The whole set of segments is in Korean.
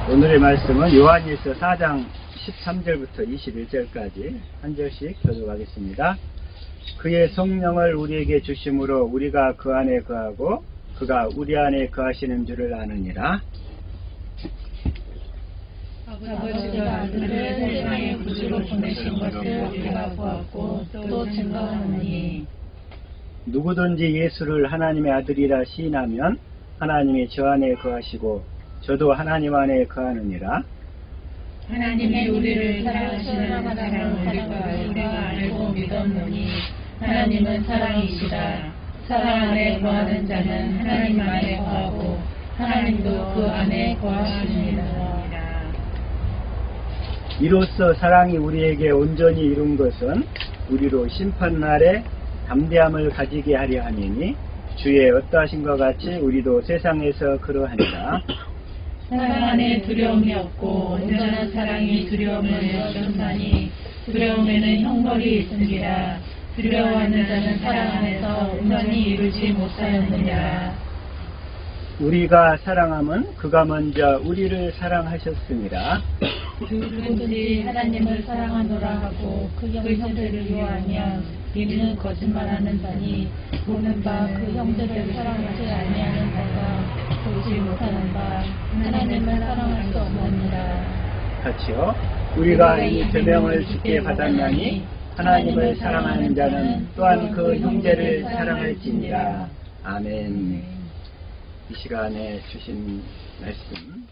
오늘의 말씀은 요한일서 4장 13절부터 21절까지 한 절씩 교독하겠습니다. 그의 성령을 우리에게 주심으로 우리가 그 안에 거하고 그가 우리 안에 거하시는 줄을 아느니라. 아버지가 아들을 세상에 구주로 보내신 것을 우리가 보았고 또 증거하노니 누구든지 예수를 하나님의 아들이라 시인하면 하나님이 저 안에 거하시고 저도 하나님 안에 거하느니라. 하나님이 우리를 사랑하시는 사랑을 우리가 알고 믿었노니 하나님은 사랑이시라. 사랑 안에 거하는 자는 하나님 안에 거하고 하나님도 그 안에 거하시느니라. 이로써 사랑이 우리에게 온전히 이룬 것은 우리로 심판날에 담대함을 가지게 하려 함이니 주의 어떠하신것 같이 우리도 세상에서 그러하니라. 사랑 안에 두려움이 없고 온전한 사랑이 두려움을 내어준다니 두려움에는 형벌이 있으니라. 두려워하는 자는 사랑 안에서 온전히 이루지 못하였느니라. 우리가 사랑함은 그가 먼저 우리를 사랑하셨습니다. 누구든지 하나님을 사랑하노라 하고 그 형제를 미워하면 이는 거짓말하는 자니 보는 바 그 형제를 사랑하지 아니하는 자가 보지 못하는 바 하나님을 사랑할 수 없느니라. 같이요. 우리가 이 계명을 주께 받았나니 하나님을 사랑하는 자는 또한 그 형제를 사랑할지니라. 아멘. 이 시간에 주신 말씀,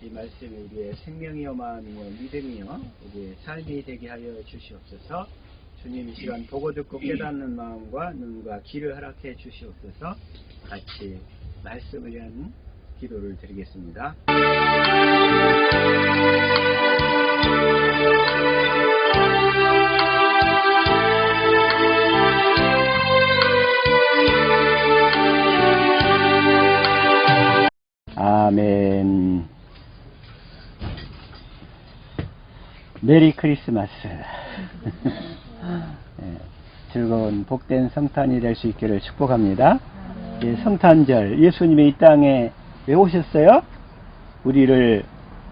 이 말씀이 우리의 생명이요 마음이요 믿음이요 우리의 삶이 되게 하여 주시옵소서. 주님 이 시간 보고 듣고 깨닫는 마음과 눈과 귀를 허락해 주시옵소서. 같이 말씀을 위한 기도를 드리겠습니다. 아멘. 메리 크리스마스. 즐거운 복된 성탄이 될 수 있기를 축복합니다. 성탄절, 예수님이 이 땅에 왜 오셨어요? 우리를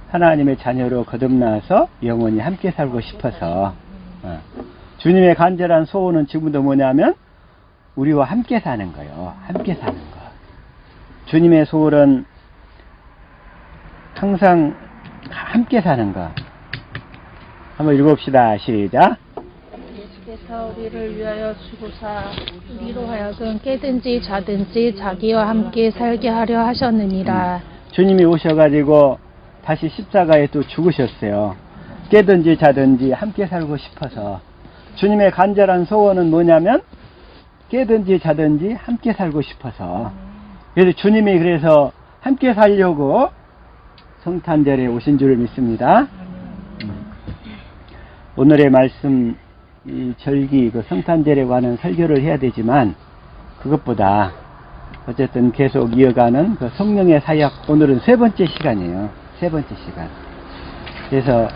하나님의 자녀로 거듭나서 영원히 함께 살고 싶어서. 주님의 간절한 소원은 지금도 뭐냐면 우리와 함께 사는 거예요. 함께 사는 거. 주님의 소원은 항상 함께 사는 거. 한번 읽어봅시다. 시작. 예수께서 우리를 위하여 죽으사 우리로 하여금 깨든지 자든지 자기와 함께 살게 하려 하셨느니라. 주님이 오셔가지고 다시 십자가에 또 죽으셨어요. 깨든지 자든지 함께 살고 싶어서. 주님의 간절한 소원은 뭐냐면 깨든지 자든지 함께 살고 싶어서. 그래서 주님이 그래서 함께 살려고 성탄절에 오신 줄을 믿습니다. 오늘의 말씀, 이 절기, 그 성탄절에 관한 설교를 해야 되지만, 그것보다, 어쨌든 계속 이어가는 그 성령의 사역, 오늘은 세 번째 시간이에요. 세 번째 시간. 그래서,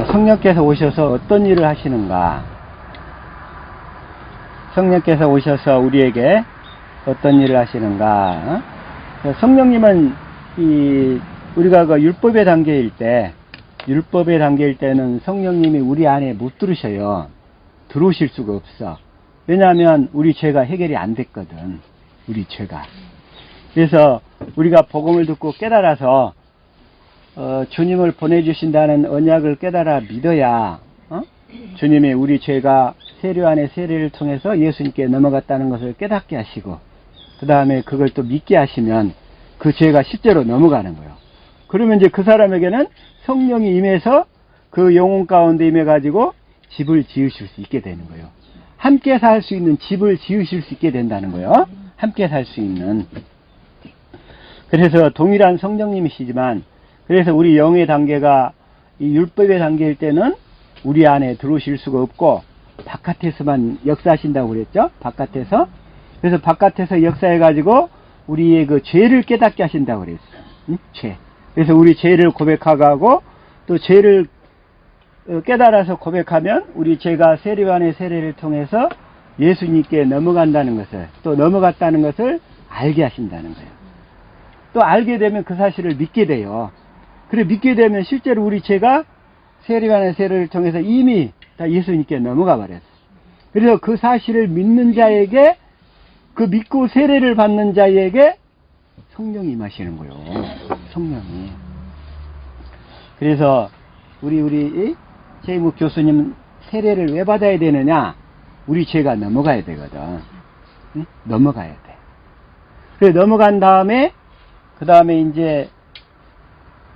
성령께서 오셔서 어떤 일을 하시는가, 성령께서 오셔서 우리에게 어떤 일을 하시는가, 성령님은 우리가 그 율법의 단계일 때는 성령님이 우리 안에 못 들으셔요. 들어오실 수가 없어. 왜냐하면 우리 죄가 해결이 안 됐거든. 우리 죄가. 그래서 우리가 복음을 듣고 깨달아서 주님을 보내주신다는 언약을 깨달아 믿어야 주님이 우리 죄가 세례 안에 세례를 통해서 예수님께 넘어갔다는 것을 깨닫게 하시고 그 다음에 그걸 또 믿게 하시면 그 죄가 실제로 넘어가는 거예요. 그러면 이제 그 사람에게는 성령이 임해서 그 영혼 가운데 임해가지고 집을 지으실 수 있게 되는 거예요. 함께 살 수 있는 집을 지으실 수 있게 된다는 거예요. 함께 살 수 있는. 그래서 동일한 성령님이시지만, 그래서 우리 영의 단계가 이 율법의 단계일 때는 우리 안에 들어오실 수가 없고, 바깥에서만 역사하신다고 그랬죠? 바깥에서. 그래서 바깥에서 역사해가지고 우리의 그 죄를 깨닫게 하신다고 그랬어요. 죄. 그래서 우리 죄를 고백하고 또 죄를 깨달아서 고백하면 우리 죄가 세례 안의 세례를 통해서 예수님께 넘어간다는 것을 또 넘어갔다는 것을 알게 하신다는 거예요. 또 알게 되면 그 사실을 믿게 돼요. 그래 믿게 되면 실제로 우리 죄가 세례관의 세례를 통해서 이미 다 예수님께 넘어가 버렸어. 그래서 그 사실을 믿는 자에게, 그 믿고 세례를 받는 자에게 성령이 임하시는 거요. 성령이. 그래서 우리 최임욱 교수님 세례를 왜 받아야 되느냐? 우리 죄가 넘어가야 되거든. 응? 넘어가야 돼. 그래 넘어간 다음에 그 다음에 이제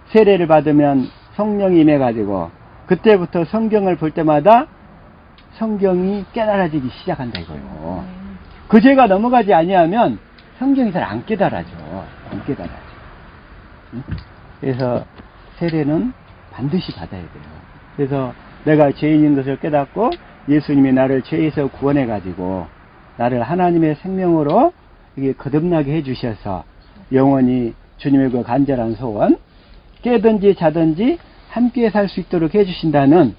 세례를 받으면 성령이 임해가지고 그때부터 성경을 볼 때마다 성경이 깨달아지기 시작한다 이거요. 그 죄가 넘어가지 아니하면 성경이 잘 안 깨달아져. 안 깨달아져. 응? 그래서 세례는 반드시 받아야 돼요. 그래서 내가 죄인인 것을 깨닫고 예수님이 나를 죄에서 구원해가지고 나를 하나님의 생명으로 이게 거듭나게 해주셔서 영원히 주님의 그 간절한 소원, 깨든지 자든지 함께 살 수 있도록 해주신다는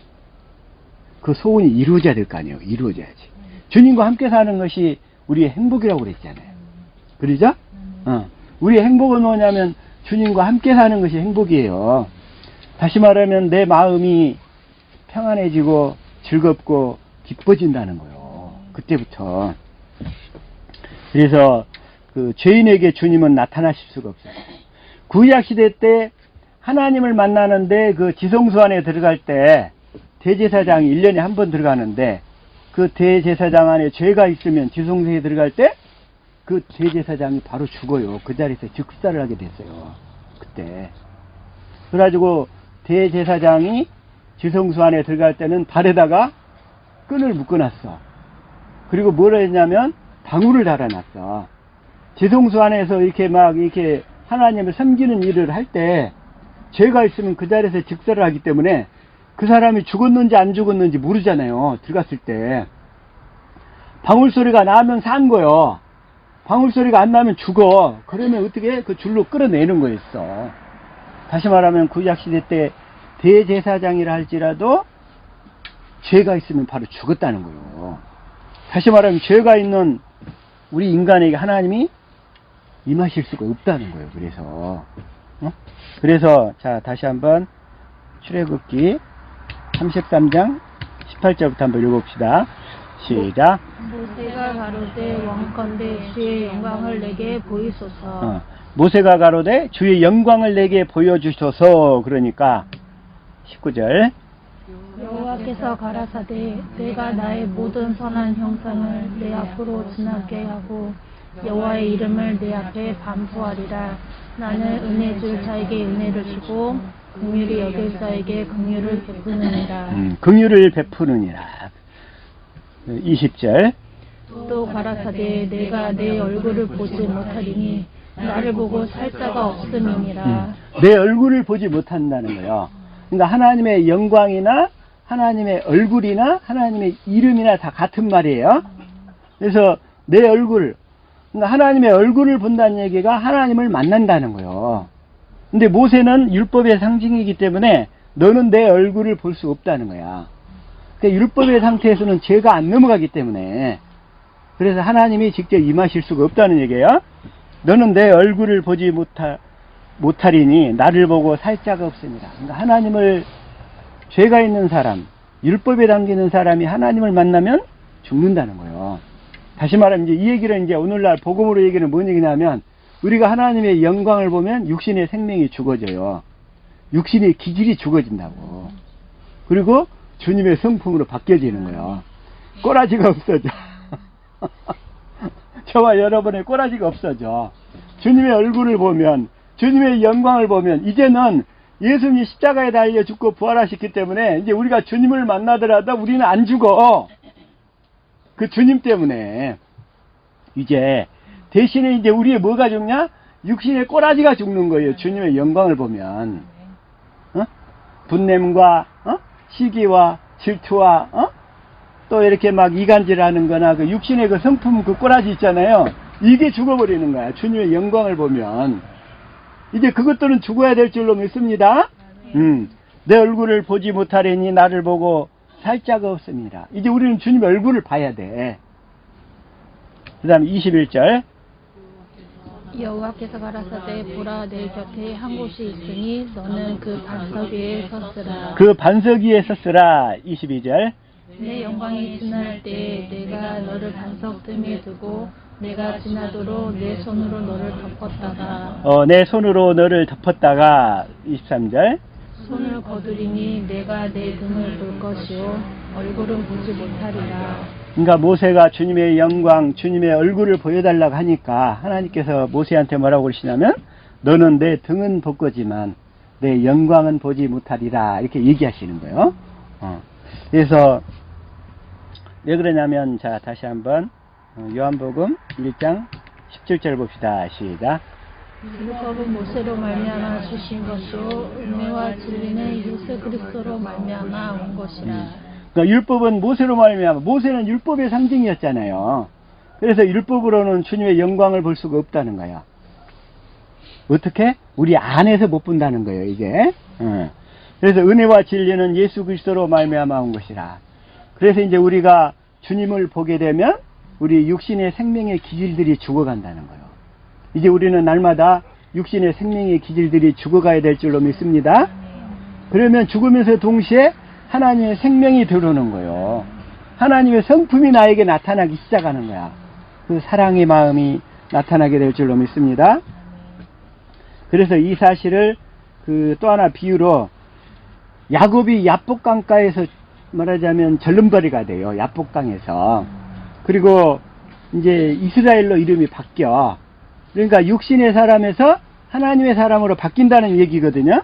그 소원이 이루어져야 될 거 아니에요. 이루어져야지. 주님과 함께 사는 것이 우리의 행복이라고 그랬잖아요. 그러죠? 우리의 행복은 뭐냐면 주님과 함께 사는 것이 행복이에요. 다시 말하면 내 마음이 평안해지고 즐겁고 기뻐진다는 거예요. 그때부터. 그래서 그 죄인에게 주님은 나타나실 수가 없어요. 구약 시대 때 하나님을 만나는데 그 지성소 안에 들어갈 때 대제사장이 1년에 한 번 들어가는데 그 대제사장 안에 죄가 있으면 지성소에 들어갈 때 그 대제사장이 바로 죽어요. 그 자리에서 즉사를 하게 됐어요. 그때. 그래가지고 대제사장이 지성소 안에 들어갈 때는 발에다가 끈을 묶어놨어. 그리고 뭘 했냐면 방울을 달아놨어. 지성소 안에서 이렇게 막 이렇게 하나님을 섬기는 일을 할 때 죄가 있으면 그 자리에서 즉사를 하기 때문에 그 사람이 죽었는지 안 죽었는지 모르잖아요. 들어갔을 때. 방울 소리가 나면 산 거요. 방울 소리가 안 나면 죽어. 그러면 어떻게 그 줄로 끌어내는 거였어. 다시 말하면 구약 시대 때 대제사장이라 할지라도 죄가 있으면 바로 죽었다는 거예요. 다시 말하면 죄가 있는 우리 인간에게 하나님이 임하실 수가 없다는 거예요. 그래서 자 다시 한번 출애굽기 33장 18절부터 한번 읽어봅시다. 시작. 모세가 가로되 원컨대 주의 영광을 내게 보이소서. 모세가 가로되 주의 영광을 내게 보여주소서. 그러니까 19절. 여호와께서 가라사대 내가 나의 모든 선한 형상을 내 앞으로 지나게 하고 여호와의 이름을 내 앞에 반포하리라. 나는 은혜 줄 자에게 은혜를 주고 긍휼히 여길 자에게 긍휼을 베푸느니라. 긍휼을 베푸느니라. 20절. 또 가라사대 내가 내 얼굴을 보지 못하리니 나를 보고 살 자가 없음이니라. 내 얼굴을 보지 못한다는 거예요. 그러니까 하나님의 영광이나 하나님의 얼굴이나 하나님의 이름이나 다 같은 말이에요. 그래서 내 얼굴, 그러니까 하나님의 얼굴을 본다는 얘기가 하나님을 만난다는 거예요. 근데 모세는 율법의 상징이기 때문에 너는 내 얼굴을 볼 수 없다는 거야. 그러니까 율법의 상태에서는 죄가 안 넘어가기 때문에 그래서 하나님이 직접 임하실 수가 없다는 얘기예요. 너는 내 얼굴을 보지 못하리니 나를 보고 살 자가 없습니다. 그러니까 하나님을, 죄가 있는 사람, 율법에 담기는 사람이 하나님을 만나면 죽는다는 거예요. 다시 말하면 이제 이 얘기를 이제 오늘날 복음으로 얘기는 뭔 얘기냐면 우리가 하나님의 영광을 보면 육신의 생명이 죽어져요. 육신의 기질이 죽어진다고. 그리고 주님의 성품으로 바뀌어지는 거예요. 꼬라지가 없어져. 저와 여러분의 꼬라지가 없어져. 주님의 얼굴을 보면, 주님의 영광을 보면 이제는 예수님이 십자가에 달려 죽고 부활하셨기 때문에 이제 우리가 주님을 만나더라도 우리는 안 죽어. 그 주님 때문에. 이제 대신에 이제 우리의 뭐가 죽냐? 육신의 꼬라지가 죽는 거예요. 주님의 영광을 보면. 분냄과 시기와 질투와 또 이렇게 막 이간질하는 거나 그 육신의 그 성품 그 꼬라지 있잖아요. 이게 죽어버리는 거야. 주님의 영광을 보면. 이제 그것들은 죽어야 될 줄로 믿습니다. 내 얼굴을 보지 못하려니 나를 보고 살 자가 없습니다. 이제 우리는 주님의 얼굴을 봐야 돼. 그 다음에 21절. 여호와께서 가라사대 보라 내 곁에 한 곳이 있으니 너는 그 반석 위에 섰으라. 그 반석 위에 섰으라. 22절. 내 영광이 지날 때 내가 너를 반석 뜸에 두고 내가 지나도록 내 손으로 너를 덮었다가 내 손으로 너를 덮었다가 23절. 손을 거두리니 내가 내 등을 볼 것이요 얼굴은 보지 못하리라. 그러니까 모세가 주님의 영광, 주님의 얼굴을 보여달라고 하니까 하나님께서 모세한테 뭐라고 그러시냐면 너는 내 등은 볼 거지만 내 영광은 보지 못하리라 이렇게 얘기하시는 거예요. 그래서 왜 그러냐면 자 다시 한번 요한복음 1장 17절 봅시다. 시작. 율법은 모세로 말미암아 주신 것이요 은혜와 진리는 예수 그리스도로 말미암아 온 것이라. 그러니까 율법은 모세로 말미암아 모세는 율법의 상징이었잖아요. 그래서 율법으로는 주님의 영광을 볼 수가 없다는 거야. 어떻게? 우리 안에서 못 본다는 거예요, 이게. 그래서 은혜와 진리는 예수 그리스도로 말미암아 온 것이라. 그래서 이제 우리가 주님을 보게 되면 우리 육신의 생명의 기질들이 죽어간다는 거예요. 이제 우리는 날마다 육신의 생명의 기질들이 죽어가야 될 줄로 믿습니다. 그러면 죽으면서 동시에 하나님의 생명이 들어오는 거예요. 하나님의 성품이 나에게 나타나기 시작하는 거야. 그 사랑의 마음이 나타나게 될 줄로 믿습니다. 그래서 이 사실을 또 하나 비유로 야곱이 야복강가에서 말하자면 절름발이가 돼요. 야복강에서. 그리고 이제 이스라엘로 이름이 바뀌어. 그러니까 육신의 사람에서 하나님의 사람으로 바뀐다는 얘기거든요.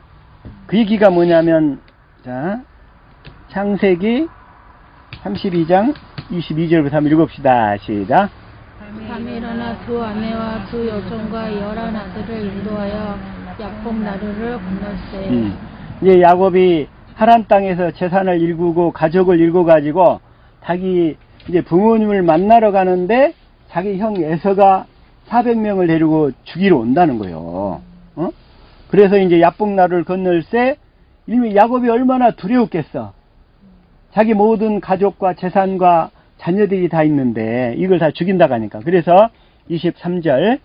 그 얘기가 뭐냐면 자 창세기 32장 22절부터 한번 읽읍시다. 시작. 밤에 일어나 두 아내와 두 여종과 11아들을 인도하여 야복 나루를 건널세. 이제 야곱이 하란 땅에서 재산을 일구고 가족을 일궈가지고 자기 이제 부모님을 만나러 가는데 자기 형 에서가 400명을 데리고 죽이러 온다는 거예요. 그래서 이제 야복나루를 건널세. 이미 야곱이 얼마나 두려웠겠어. 자기 모든 가족과 재산과 자녀들이 다 있는데 이걸 다 죽인다고 하니까. 그래서 23절.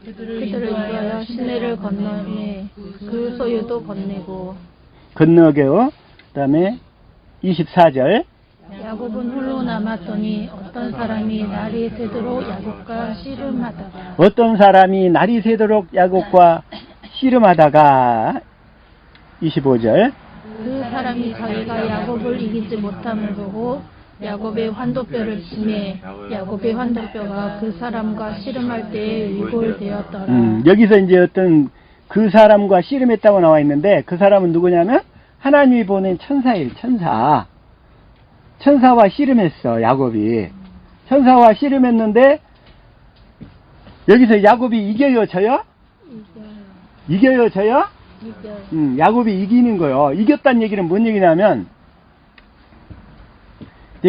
그들을 인도하여 시내를 건너매 그 소유도 건너게요. 그 다음에 24절. 야곱은 홀로 남았더니 어떤 사람이 날이 새도록 야곱과 씨름하다가 어떤 사람이 날이 새도록 야곱과 씨름하다가 25절. 그 사람이 자기가 야곱을 이기지 못함을 보고 야곱의 환도뼈를 치매 야곱의 환도뼈가 그 사람과 씨름할 때에 위골되었더라. 여기서 이제 어떤 그 사람과 씨름했다고 나와 있는데 그 사람은 누구냐면 하나님이 보낸 천사예요. 천사와 씨름했어. 야곱이 천사와 씨름했는데 여기서 야곱이 이겨요 져요? 이겨요 져요? 야곱이 이기는 거예요. 이겼다는 얘기는 뭔 얘기냐면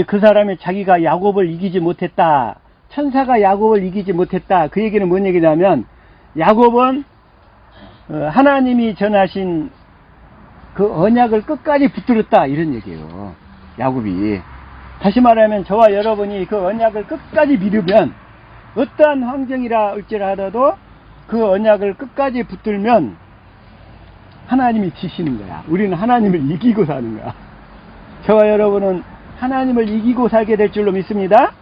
그 사람이 자기가 야곱을 이기지 못했다. 천사가 야곱을 이기지 못했다. 그 얘기는 뭔 얘기냐면 야곱은 하나님이 전하신 그 언약을 끝까지 붙들었다. 이런 얘기예요. 야곱이. 다시 말하면 저와 여러분이 그 언약을 끝까지 믿으면 어떠한 환경이라 할지라도 그 언약을 끝까지 붙들면 하나님이 지시는 거야. 우리는 하나님을 이기고 사는 거야. 저와 여러분은 하나님을 이기고 살게 될 줄로 믿습니다.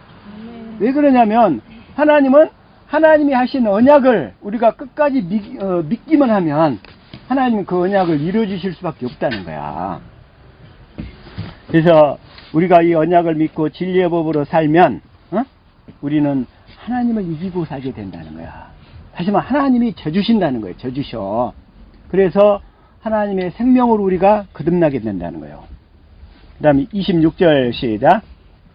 왜 그러냐면 하나님은 하나님이 하신 언약을 우리가 끝까지 믿기만 하면 하나님은 그 언약을 이루어주실 수밖에 없다는 거야. 그래서 우리가 이 언약을 믿고 진리의 법으로 살면 우리는 하나님을 이기고 살게 된다는 거야. 다시 말해 하나님이 져주신다는 거예요. 져주셔. 그래서 하나님의 생명으로 우리가 거듭나게 된다는 거예요. 그 다음에 26절 시작.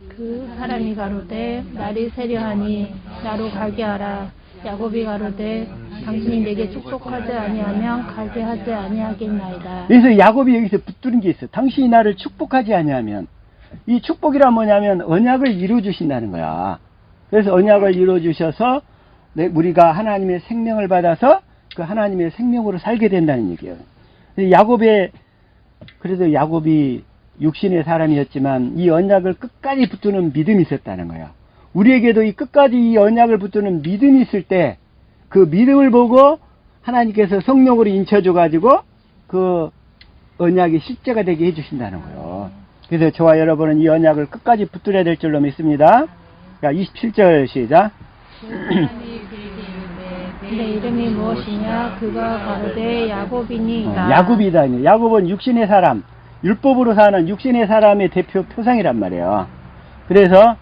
그 사람이 가로되 날이 새려하니 나로 가게 하라. 야곱이 가로되 당신이 내게 축복하지 아니하면 가게 하지 아니하겠나이다. 그래서 야곱이 여기서 붙들은 게 있어. 당신이 나를 축복하지 아니하면. 이 축복이란 뭐냐면 언약을 이루어주신다는 거야. 그래서 언약을 이루어주셔서 우리가 하나님의 생명을 받아서 그 하나님의 생명으로 살게 된다는 얘기예요. 그래도 야곱이 육신의 사람이었지만 이 언약을 끝까지 붙드는 믿음이 있었다는 거야. 우리에게도 이 끝까지 이 언약을 붙드는 믿음이 있을 때 그 믿음을 보고 하나님께서 성령으로 인쳐줘가지고 그 언약이 실제가 되게 해주신다는 거예요. 그래서 저와 여러분은 이 언약을 끝까지 붙들어야 될 줄로 믿습니다. 자, 27절 시작. 내 이름이 무엇이냐? 그가 가로되 야곱이니이다. 야곱이다. 야곱은 육신의 사람, 율법으로 사는 육신의 사람의 대표 표상이란 말이에요. 그래서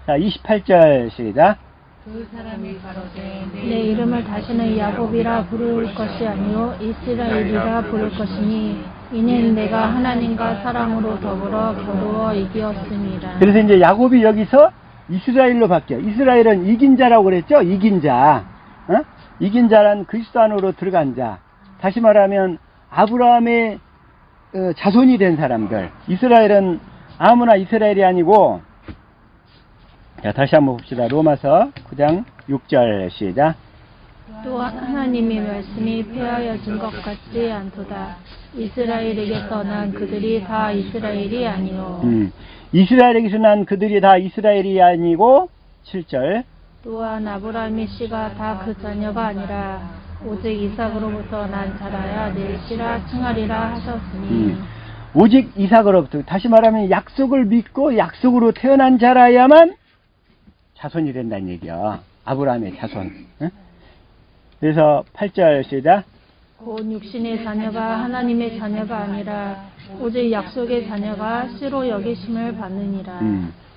자, 28절 시작. 그 사람이 가로되 내 이름을 다시는 야곱이라 부를 것이 아니요 이스라엘이라 부를 것이니 이는 내가 하나님과 사랑으로 더불어 겨루어 이기었음이라. 그래서 이제 야곱이 여기서 이스라엘로 바뀌어. 이스라엘은 이긴 자라고 그랬죠? 이긴 자. 어? 이긴 자란 그리스도 안으로 들어간 자. 다시 말하면 아브라함의 자손이 된 사람들. 이스라엘은 아무나 이스라엘이 아니고, 자, 다시 한번 봅시다. 로마서 9장 6절 시작. 또한 하나님의 말씀이 폐하여진 것 같지 않도다. 이스라엘에게서 난 그들이 다 이스라엘이 아니요 이스라엘에게서 난 그들이 다 이스라엘이 아니고 7절. 또한 아브라함의 씨가 다 그 자녀가 아니라 오직 이삭으로부터 난 자라야 내 씨라 칭하리라 하셨으니 오직 이삭으로부터, 다시 말하면 약속을 믿고 약속으로 태어난 자라야만 자손이 된다는 얘기야. 아브라함의 자손. 응? 그래서 8절 시작. 곧 육신의 자녀가 하나님의 자녀가 아니라 오직 약속의 자녀가 씨로 여기심을 받느니라.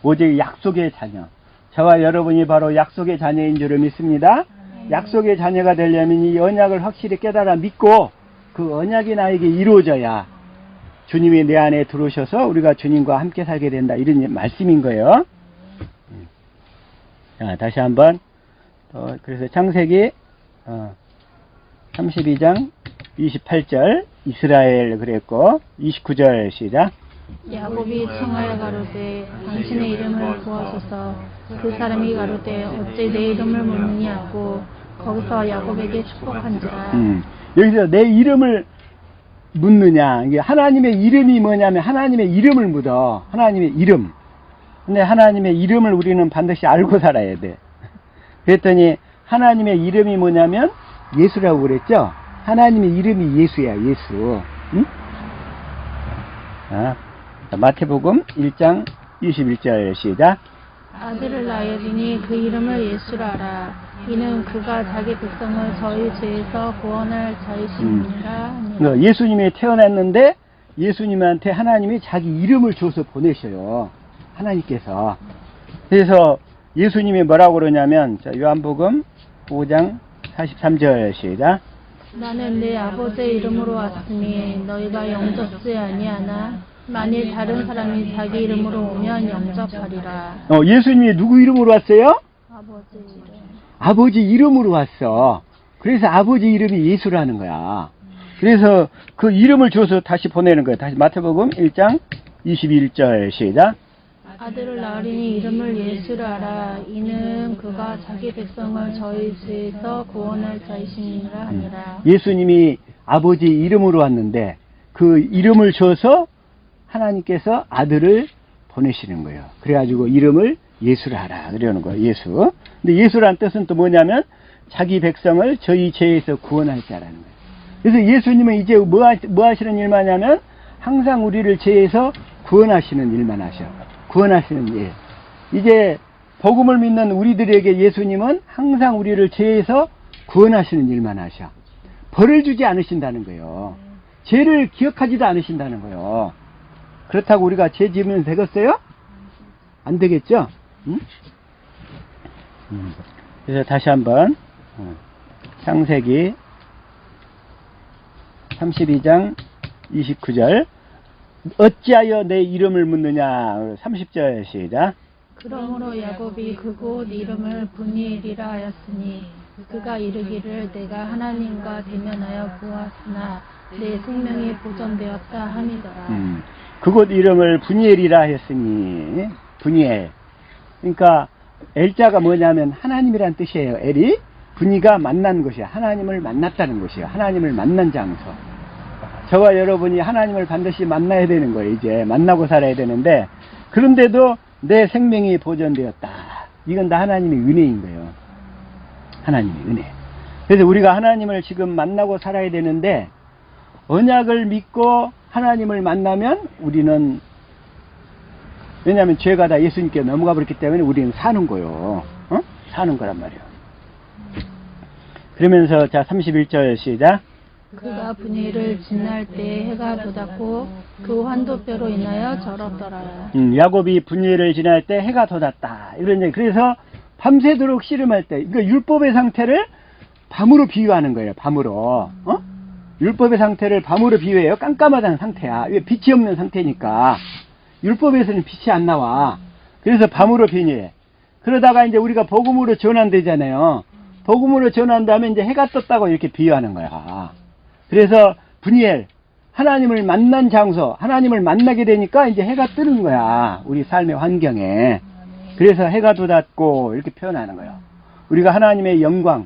오직 약속의 자녀. 저와 여러분이 바로 약속의 자녀인 줄을 믿습니다. 약속의 자녀가 되려면 이 언약을 확실히 깨달아 믿고 그 언약이 나에게 이루어져야 주님이 내 안에 들어오셔서 우리가 주님과 함께 살게 된다. 이런 말씀인 거예요. 자, 다시 한번. 그래서 창세기 32장 28절 이스라엘 그랬고 29절 시작. 야곱이 청하여 가로되 당신의 이름을 부어소서. 그 사람이 가로되 어찌 내 이름을 묻느냐고 거기서 야곱에게 축복한지라. 여기서 내 이름을 묻느냐. 이게 하나님의 이름이 뭐냐면 하나님의 이름을 묻어. 하나님의 이름. 근데 하나님의 이름을 우리는 반드시 알고 살아야 돼. 그랬더니 하나님의 이름이 뭐냐면 예수라고 그랬죠. 하나님의 이름이 예수야. 예수. 응? 자, 마태복음 1장 21절 시작. 아들을 낳으리니 그 이름을 예수라 하라. 이는 그가 자기 백성을 저희 죄에서 구원할 자이심이니라 하니라. 예수님이 태어났는데 예수님한테 하나님이 자기 이름을 줘서 보내셔요. 하나님께서. 그래서 예수님이 뭐라고 그러냐면, 자, 요한복음 5장 43절 시작. 나는 내 아버지의 이름으로 왔으니 너희가 영접지 아니하나 만일 다른 사람이 자기 이름으로 오면 영접하리라. 예수님이 누구 이름으로 왔어요? 아버지 이름. 아버지 이름으로 왔어. 그래서 아버지 이름이 예수라는 거야. 그래서 그 이름을 줘서 다시 보내는 거야. 다시 마태복음 1장 21절 시작. 아들을 낳으리니 이름을 예수라 하라. 이는 그가 자기 백성을 저희 죄에서 구원할 자이심이라 하니라. 예수님이 아버지 이름으로 왔는데 그 이름을 줘서 하나님께서 아들을 보내시는 거예요. 그래가지고 이름을 예수라 하라 그러는 거예요. 예수. 근데 예수란 뜻은 또 뭐냐면 자기 백성을 저희 죄에서 구원할 자라는 거예요. 그래서 예수님은 이제 뭐 하시는 일만 하냐면 항상 우리를 죄에서 구원하시는 일만 하셔. 구원하시는 일. 이제 복음을 믿는 우리들에게 예수님은 항상 우리를 죄에서 구원하시는 일만 하셔. 벌을 주지 않으신다는 거예요. 죄를 기억하지도 않으신다는 거예요. 그렇다고 우리가 죄 지으면 되겠어요? 안 되겠죠? 응? 그래서 다시 한번 창세기 32장 29절 어찌하여 내 이름을 묻느냐. 30절 시작. 그러므로 야곱이 그곳 이름을 분이엘이라 하였으니 그가 이르기를 내가 하나님과 대면하여 보았으나 내 생명이 보존되었다 함이더라. 그곳 이름을 분이엘이라 했으니 분이엘. 그러니까 엘자가 뭐냐면 하나님이란 뜻이에요. 엘이 분이가 만난 곳이야. 하나님을 만났다는 곳이에요. 하나님을 만난 장소. 저와 여러분이 하나님을 반드시 만나야 되는 거예요. 이제 만나고 살아야 되는데 그런데도 내 생명이 보존되었다. 이건 다 하나님의 은혜인 거예요. 하나님의 은혜. 그래서 우리가 하나님을 지금 만나고 살아야 되는데 언약을 믿고 하나님을 만나면 우리는, 왜냐하면 죄가 다 예수님께 넘어가 버렸기 때문에 우리는 사는 거요. 사는 거란 말이에요. 그러면서 자 31절 시작. 그가 분이를 지날 때 해가 돋았고 그 환도뼈로 인하여 절었더라. 야곱이 분예를 지날 때 해가 돋았다. 이런 얘기. 그래서 밤새도록 씨름할 때, 그러니까 율법의 상태를 밤으로 비유하는 거예요. 밤으로. 율법의 상태를 밤으로 비유해요. 깜깜하다는 상태야. 왜? 빛이 없는 상태니까. 율법에서는 빛이 안 나와. 그래서 밤으로 비유해. 그러다가 이제 우리가 복음으로 전환되잖아요. 복음으로 전환되면 이제 해가 떴다고 이렇게 비유하는 거야. 그래서 분이엘, 하나님을 만난 장소, 하나님을 만나게 되니까 이제 해가 뜨는 거야. 우리 삶의 환경에. 그래서 해가 돋았고 이렇게 표현하는 거예요. 우리가 하나님의 영광,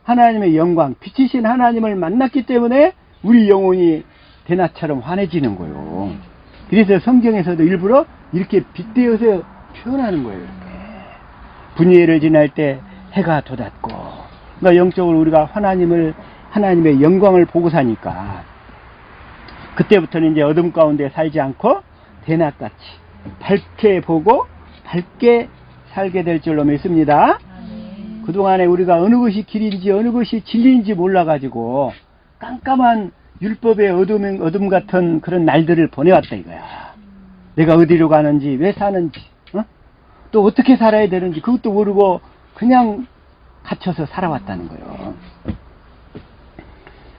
하나님의 영광, 빛이신 하나님을 만났기 때문에 우리 영혼이 대낮처럼 환해지는 거예요. 그래서 성경에서도 일부러 이렇게 빗대어서 표현하는 거예요. 이렇게. 분이엘을 지날 때 해가 돋았고, 그러니까 영적으로 우리가 하나님의 영광을 보고 사니까 그때부터는 이제 어둠 가운데 살지 않고 대낮같이 밝게 보고 밝게 살게 될 줄로 믿습니다. 그동안에 우리가 어느 것이 길인지 어느 것이 진리인지 몰라가지고 깜깜한 율법의 어둠 같은 그런 날들을 보내왔다 이거야. 내가 어디로 가는지, 왜 사는지, 또 어떻게 살아야 되는지 그것도 모르고 그냥 갇혀서 살아왔다는 거예요.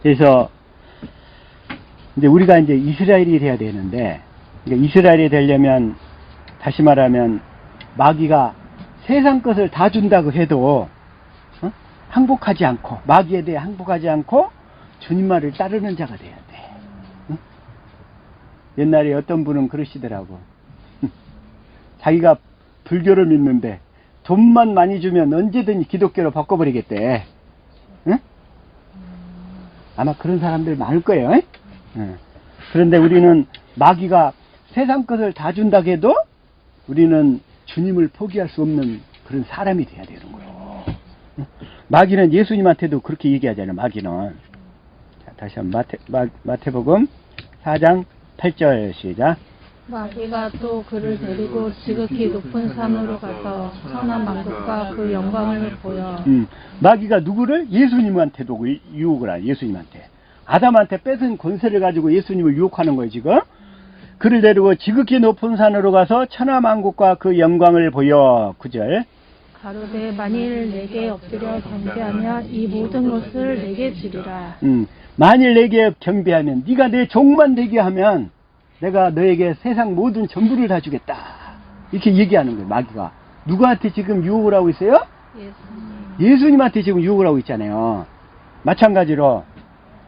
그래서 이제 우리가 이제 이스라엘이 돼야 되는데, 그러니까 이스라엘이 되려면 다시 말하면 마귀가 세상 것을 다 준다고 해도 항복하지 않고, 마귀에 대해 항복하지 않고 주님 말을 따르는 자가 돼야 돼. 옛날에 어떤 분은 그러시더라고. 자기가 불교를 믿는데 돈만 많이 주면 언제든지 기독교로 바꿔버리겠대. 응? 아마 그런 사람들 많을 거예요. 그런데 우리는 마귀가 세상 것을 다 준다고 해도 우리는 주님을 포기할 수 없는 그런 사람이 돼야 되는 거예요. 마귀는 예수님한테도 그렇게 얘기하잖아요. 마귀는. 자, 다시 한번 마태복음 4장 8절 시작. 마귀가 또 그를 데리고 지극히 높은 산으로 가서 천하 만국과 그 영광을 보여. 마귀가 누구를? 예수님한테도 유혹을 하요. 예수님한테. 아담한테 뺏은 권세를 가지고 예수님을 유혹하는 거예요, 지금. 그를 데리고 지극히 높은 산으로 가서 천하 만국과 그 영광을 보여. 9절. 가로되 만일 내게 엎드려 경배하면 이 모든 것을 내게 주리라. 만일 내게 경배하면, 네가 내 종만 되게 하면 내가 너에게 세상 모든 전부를 다 주겠다. 이렇게 얘기하는 거예요, 마귀가. 누구한테 지금 유혹을 하고 있어요? 예수님한테 지금 유혹을 하고 있잖아요. 마찬가지로.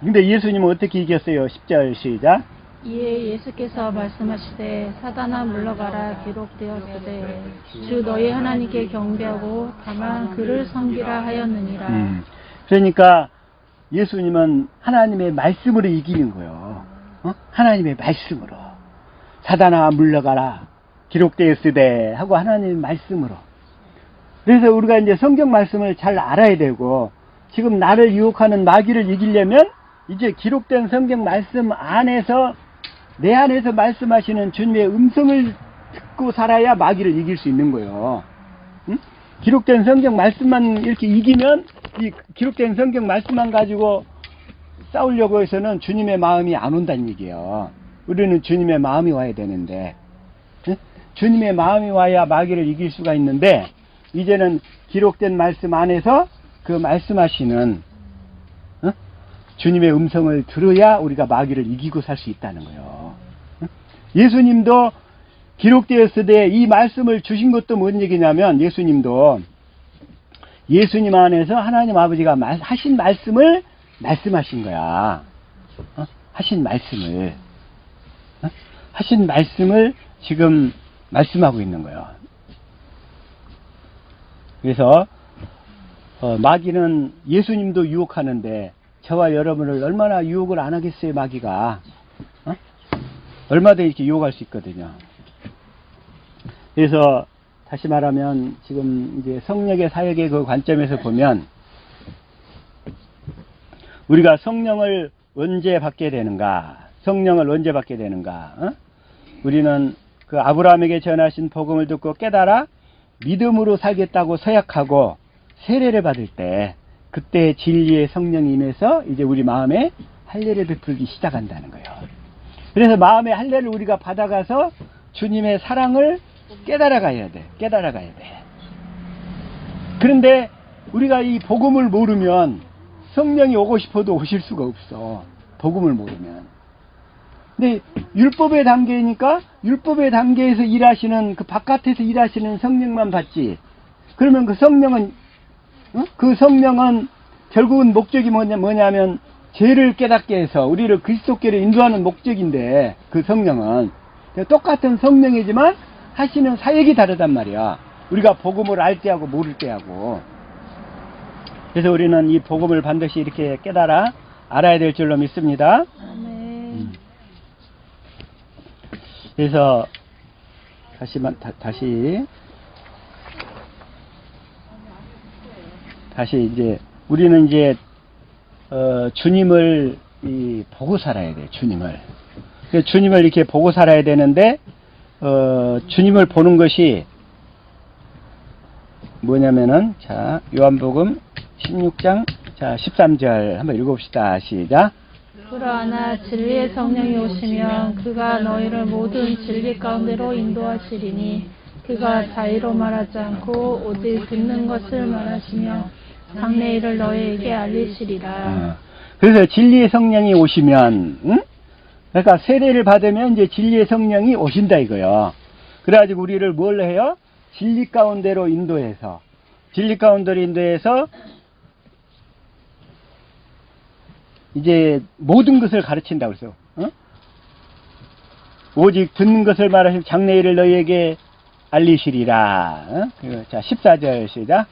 근데 예수님은 어떻게 이겼어요? 10절 시작. 이에 예수께서 말씀하시되 사단아 물러가라 기록되었으되 주 너희 하나님께 경배하고 다만 그를 섬기라 하였느니라. 그러니까 예수님은 하나님의 말씀으로 이기는 거예요. 하나님의 말씀으로. 사단아 물러가라 기록되었으되 하고 하나님의 말씀으로. 그래서 우리가 이제 성경 말씀을 잘 알아야 되고, 지금 나를 유혹하는 마귀를 이기려면 이제 기록된 성경 말씀 안에서, 내 안에서 말씀하시는 주님의 음성을 듣고 살아야 마귀를 이길 수 있는 거예요. 기록된 성경 말씀만 이렇게 이기면, 이 기록된 성경 말씀만 가지고 싸우려고 해서는 주님의 마음이 안 온다는 얘기예요. 우리는 주님의 마음이 와야 되는데, 주님의 마음이 와야 마귀를 이길 수가 있는데, 이제는 기록된 말씀 안에서 그 말씀하시는 주님의 음성을 들어야 우리가 마귀를 이기고 살 수 있다는 거예요. 예수님도 기록되었으되 이 말씀을 주신 것도 뭔 얘기냐면, 예수님도 예수님 안에서 하나님 아버지가 하신 말씀을 말씀하신 거야. 하신 말씀을 지금 말씀하고 있는 거예요. 그래서 마귀는 예수님도 유혹하는데 저와 여러분을 얼마나 유혹을 안 하겠어요, 마귀가. 얼마든지 이렇게 유혹할 수 있거든요. 그래서 다시 말하면 지금 이제 성령의 사역의 그 관점에서 보면 우리가 성령을 언제 받게 되는가? 성령을 언제 받게 되는가? 어? 우리는 그 아브라함에게 전하신 복음을 듣고 깨달아 믿음으로 살겠다고 서약하고 세례를 받을 때, 그때 진리의 성령이 임해서 이제 우리 마음에 할례를 베풀기 시작한다는 거예요. 그래서 마음의 할례를 우리가 받아가서 주님의 사랑을 깨달아가야 돼. 깨달아가야 돼. 그런데 우리가 이 복음을 모르면 성령이 오고 싶어도 오실 수가 없어. 복음을 모르면. 근데 율법의 단계니까 율법의 단계에서 일하시는, 그 바깥에서 일하시는 성령만 받지. 그러면 그 성령은 그 성령은 결국은 목적이 뭐냐면 죄를 깨닫게 해서 우리를 그리스도께로 인도하는 목적인데, 그 성령은 똑같은 성령이지만 하시는 사역이 다르단 말이야. 우리가 복음을 알 때하고 모를 때하고. 그래서 우리는 이 복음을 반드시 이렇게 깨달아 알아야 될 줄로 믿습니다. 아멘. 그래서 다시 이제 우리는 이제 주님을 보고 살아야 돼. 주님을. 그래서 주님을 이렇게 보고 살아야 되는데, 주님을 보는 것이 뭐냐면은, 자, 요한복음 16장, 자, 13절 한번 읽어봅시다. 시작. 그러나 진리의 성령이 오시면 그가 너희를 모든 진리 가운데로 인도하시리니 그가 자의로 말하지 않고 오직 듣는 것을 말하시며 장래 일을 너희에게 알리시리라. 그래서 진리의 성령이 오시면, 응? 그러니까 세례를 받으면 이제 진리의 성령이 오신다 이거요. 그래가지고 우리를 뭘 해요? 진리 가운데로 인도해서, 진리 가운데로 인도해서 이제 모든 것을 가르친다고 그랬어. 어? 오직 듣는 것을 말하시면 장래 일을 너희에게 알리시리라. 어? 자, 14절 시작.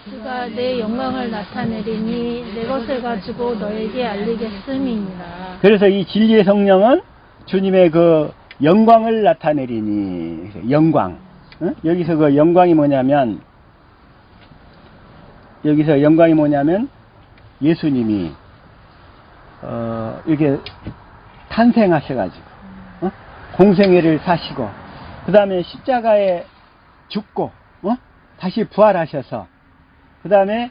그가 내 영광을 나타내리니 내 것을 가지고 너에게 알리겠음이니라. 그래서 이 진리의 성령은 주님의 그 영광을 나타내리니, 영광. 어? 여기서 그 영광이 뭐냐면, 예수님이 이렇게 탄생하셔가지고 공생애를 사시고, 그 다음에 십자가에 죽고 다시 부활하셔서, 그 다음에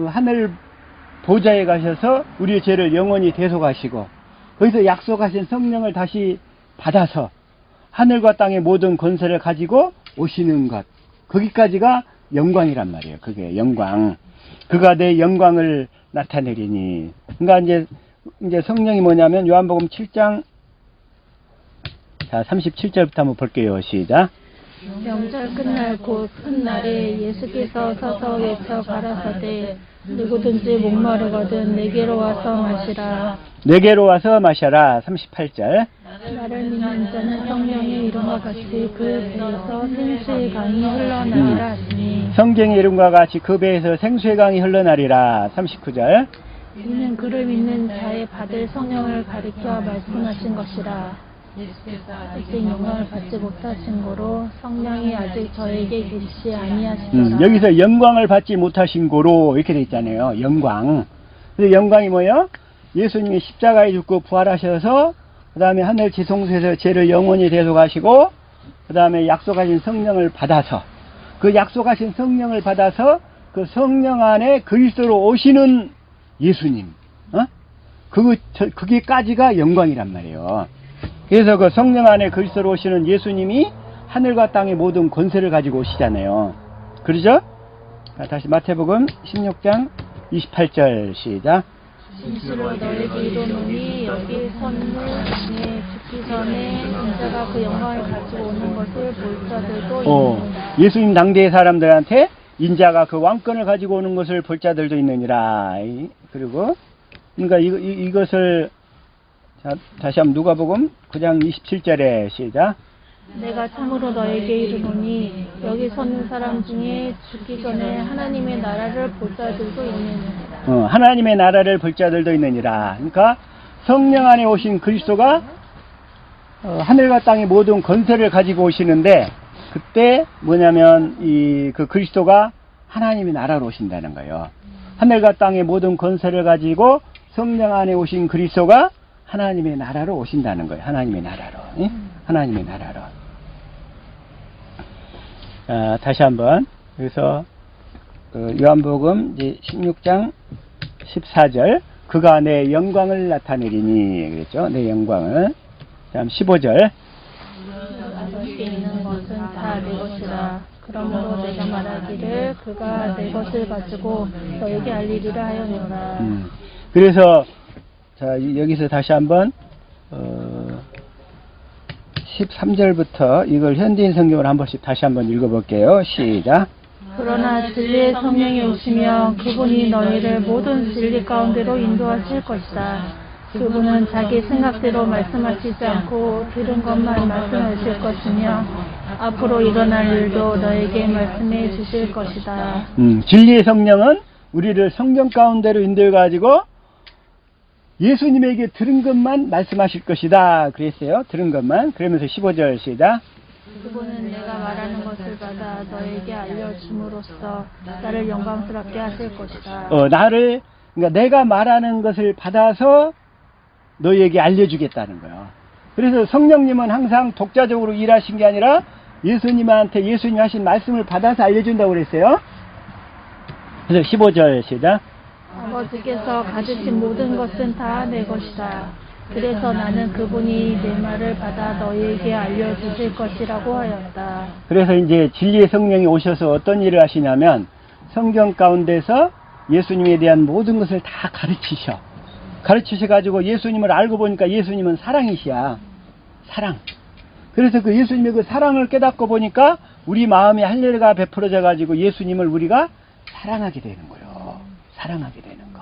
하늘 보좌에 가셔서 우리의 죄를 영원히 대속하시고, 거기서 약속하신 성령을 다시 받아서 하늘과 땅의 모든 권세를 가지고 오시는 것, 거기까지가 영광이란 말이에요. 그게 영광. 그가 내 영광을 나타내리니. 그러니까 이제 성령이 뭐냐면 요한복음 7장, 자, 37절부터 한번 볼게요. 시작. 명절 끝날 곧 큰 날에 예수께서 서서 외쳐 가라사대 누구든지 목마르거든 내게로 와서 마시라. 내게로 와서 마셔라. 38절. 나를 믿는 자는 성령의 이름과 같이 그 배에서 생수의 강이 흘러나리라 하시니 성경의 이름과 같이 그 배에서 생수의 강이 흘러나리라. 39절. 이는 그를 믿는 자의 받을 성령을 가리켜 말씀하신 것이라. 아직 영광을 받지 못하신 고로 성령이 아직 저에게 계시지 아니하시더라. 여기서 영광을 받지 못하신 고로 이렇게 돼 있잖아요. 영광. 그래서 영광이 뭐예요? 예수님이 십자가에 죽고 부활하셔서, 그 다음에 하늘 지성소에서 죄를 영원히 대속하시고, 그 다음에 약속하신 성령을 받아서, 그 약속하신 성령을 받아서 그 성령 안에 그리스도로 오시는 예수님, 그게까지가 영광이란 말이에요. 그래서 그 성령 안에 그리스도로 오시는 예수님이 하늘과 땅의 모든 권세를 가지고 오시잖아요. 그러죠? 다시 마태복음 16장 28절 시작. 진실로 너에게 이르노니 여기 선물 중에 죽기 전에 인자가 그 영광을 가지고 오는 것을 볼 자들도 있느니라. 예수님 당대의 사람들한테 인자가 그 왕권을 가지고 오는 것을 볼 자들도 있느니라. 그리고 그러니까 이것을, 자, 다시 한번 누가복음 9장 27절에 시작. 내가 참으로 너에게 이르노니 여기 서는 사람 중에 죽기 전에 하나님의 나라를 볼 자들도 있느니라. 하나님의 나라를 볼 자들도 있느니라. 그러니까 성령 안에 오신 그리스도가 하늘과 땅의 모든 권세를 가지고 오시는데, 그때 뭐냐면 그 그리스도가 하나님의 나라로 오신다는 거예요. 하늘과 땅의 모든 권세를 가지고 성령 안에 오신 그리스도가 하나님의 나라로 오신다는 거예요. 하나님의 나라로. 예? 하나님의 나라로. 다시 한번. 그래서 요한복음 이제 16장 14절 그가 내 영광을 나타내리니 그랬죠. 내 영광을. 다음 15절 아버지께 있는 것은 다 내 것이라. 그러므로 내가 말하기를 그가 내 것을 가지고 너에게 알리리라 하였노라. 그래서 자 여기서 다시 한번 13절부터 이걸 현대인 성경으로 한 번씩 다시 한번 읽어볼게요. 시작. 그러나 진리의 성령이 오시면 그분이 너희를 모든 진리 가운데로 인도하실 것이다. 그분은 자기 생각대로 말씀하시지 않고 들은 것만 말씀하실 것이며 앞으로 일어날 일도 너에게 말씀해 주실 것이다. 진리의 성령은 우리를 성경 가운데로 인도해 가지고 예수님에게 들은 것만 말씀하실 것이다. 그랬어요. 들은 것만. 그러면서 15절 시작. 그분은 내가 말하는 것을 받아 너에게 알려줌으로써 나를 영광스럽게 하실 것이다. 그러니까 내가 말하는 것을 받아서 너희에게 알려주겠다는 거예요. 그래서 성령님은 항상 독자적으로 일하신 게 아니라 예수님한테 예수님 하신 말씀을 받아서 알려준다고 그랬어요. 그래서 15절 시작. 아버지께서 가지신 모든 것은 다 내 것이다. 그래서 나는 그분이 내 말을 받아 너희에게 알려주실 것이라고 하였다. 그래서 이제 진리의 성령이 오셔서 어떤 일을 하시냐면 성경 가운데서 예수님에 대한 모든 것을 다 가르치셔가지고 예수님을 알고 보니까 예수님은 사랑이시야. 사랑. 그래서 그 예수님의 그 사랑을 깨닫고 보니까 우리 마음에 할례가 베풀어져 가지고 예수님을 우리가 사랑하게 되는 거예요. 사랑하게 되는 거.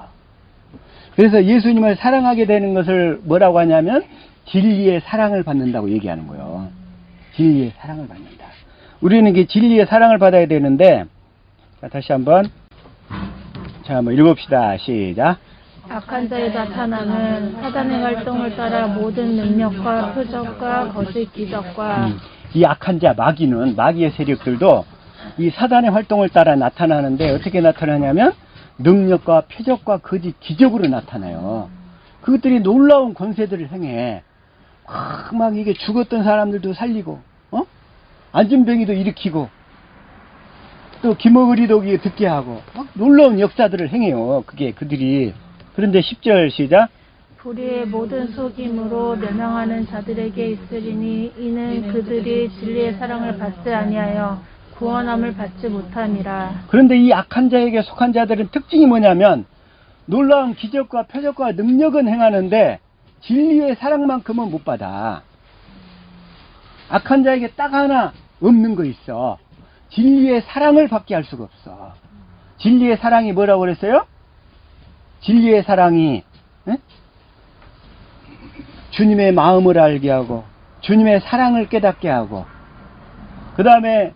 그래서 예수님을 사랑하게 되는 것을 뭐라고 하냐면 진리의 사랑을 받는다고 얘기하는 거예요. 진리의 사랑을 받는다. 우리는 이게 진리의 사랑을 받아야 되는데, 자, 다시 한번 읽어봅시다. 시작. 악한 자의 나타남은 사단의 활동을 따라 모든 능력과 표적과 거짓 기적과 이 악한 자 마귀의 세력들도 이 사단의 활동을 따라 나타나는데 어떻게 나타나냐면 능력과 표적과 거짓 기적으로 나타나요. 그것들이 놀라운 권세들을 행해. 막 이게 죽었던 사람들도 살리고, 안진병이도 일으키고, 또 기머거리도 듣게 하고, 놀라운 역사들을 행해요. 그들이. 그런데 10절 시작. 불의의 모든 속임으로 멸망하는 자들에게 있으리니 이는 그들이 진리의 사랑을 받지 아니하여 구원함을 받지 못함이라. 그런데 이 악한 자에게 속한 자들은 특징이 뭐냐면 놀라운 기적과 표적과 능력은 행하는데 진리의 사랑만큼은 못 받아. 악한 자에게 딱 하나 없는 거 있어. 진리의 사랑을 받게 할 수가 없어. 진리의 사랑이 뭐라고 그랬어요? 진리의 사랑이 주님의 마음을 알게 하고 주님의 사랑을 깨닫게 하고 그 다음에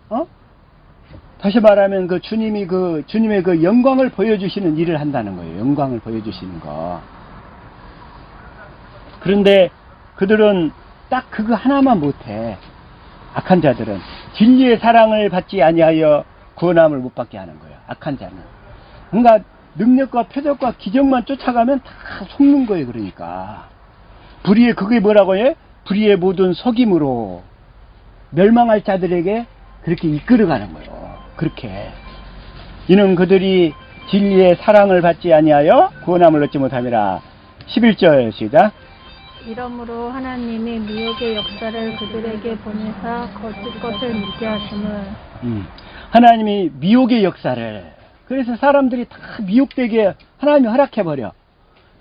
다시 말하면 주님의 그 영광을 보여주시는 일을 한다는 거예요. 영광을 보여주시는 거. 그런데 그들은 딱 그거 하나만 못해. 악한 자들은 진리의 사랑을 받지 아니하여 구원함을 못 받게 하는 거예요. 악한 자는. 그러니까 능력과 표적과 기적만 쫓아가면 다 속는 거예요. 그러니까 그게 뭐라고 해? 불의의 모든 속임으로 멸망할 자들에게 그렇게 이끌어가는 거예요. 그렇게 이는 그들이 진리의 사랑을 받지 아니하여 구원함을 얻지 못함이라. 11절 시작. 이러므로 하나님이 미혹의 역사를 그들에게 보내사 거짓 것을 믿게 하심은 하나님이 미혹의 역사를 그래서 사람들이 다 미혹되게 하나님이 허락해버려.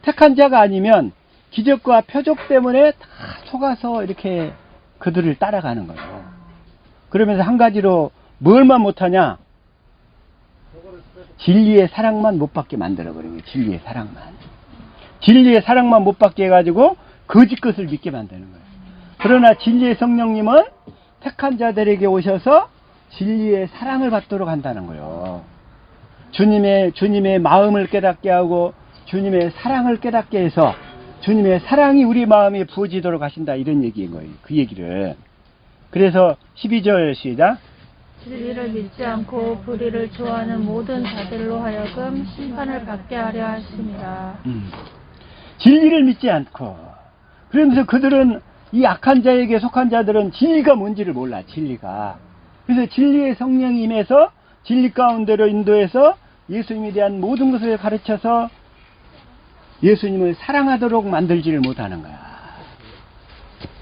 택한 자가 아니면 기적과 표적 때문에 다 속아서 이렇게 그들을 따라가는 거예요. 그러면서 한 가지로 뭘만 못하냐? 진리의 사랑만 못 받게 만들어버린 거예요. 진리의 사랑만. 진리의 사랑만 못 받게 해가지고 거짓 것을 믿게 만드는 거예요. 그러나 진리의 성령님은 택한 자들에게 오셔서 진리의 사랑을 받도록 한다는 거예요. 주님의 마음을 깨닫게 하고 주님의 사랑을 깨닫게 해서 주님의 사랑이 우리 마음에 부어지도록 하신다. 이런 얘기인 거예요. 그 얘기를. 그래서 12절 시작. 진리를 믿지 않고 불의를 좋아하는 모든 자들로 하여금 심판을 받게 하려 하심이라. 진리를 믿지 않고, 그러면서 그들은 이 악한 자에게 속한 자들은 진리가 뭔지를 몰라, 진리가. 그래서 진리의 성령이 임해서 진리 가운데로 인도해서 예수님에 대한 모든 것을 가르쳐서 예수님을 사랑하도록 만들지를 못하는 거야.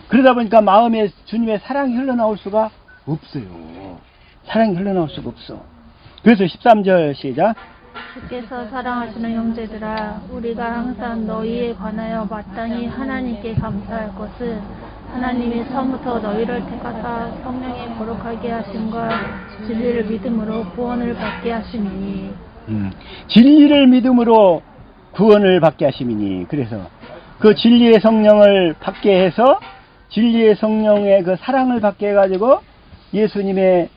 그러다 보니까 마음에 주님의 사랑이 흘러나올 수가 없어요. 사랑이 흘러나올 수가 없어. 그래서 13절 시작. 주께서 사랑하시는 형제들아, 우리가 항상 너희에 관하여 마땅히 하나님께 감사할 것은 하나님이 처음부터 너희를 택하사 성령의 거룩하게 하심과 진리를 믿음으로 구원을 받게 하심이니. 진리를 믿음으로 구원을 받게 하심이니. 그래서 그 진리의 성령을 받게 해서 진리의 성령의 그 사랑을 받게 해가지고 예수님의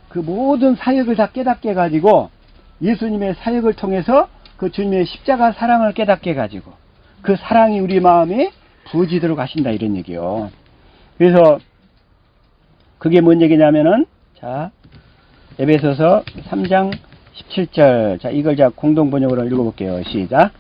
그 모든 사역을 다 깨닫게 해가지고 예수님의 사역을 통해서 그 주님의 십자가 사랑을 깨닫게 해가지고 그 사랑이 우리 마음에 부어지도록 하신다, 이런 얘기요. 그래서 그게 뭔 얘기냐면은, 자, 에베소서 3장 17절. 자, 이걸 자 공동 번역으로 읽어볼게요. 시작.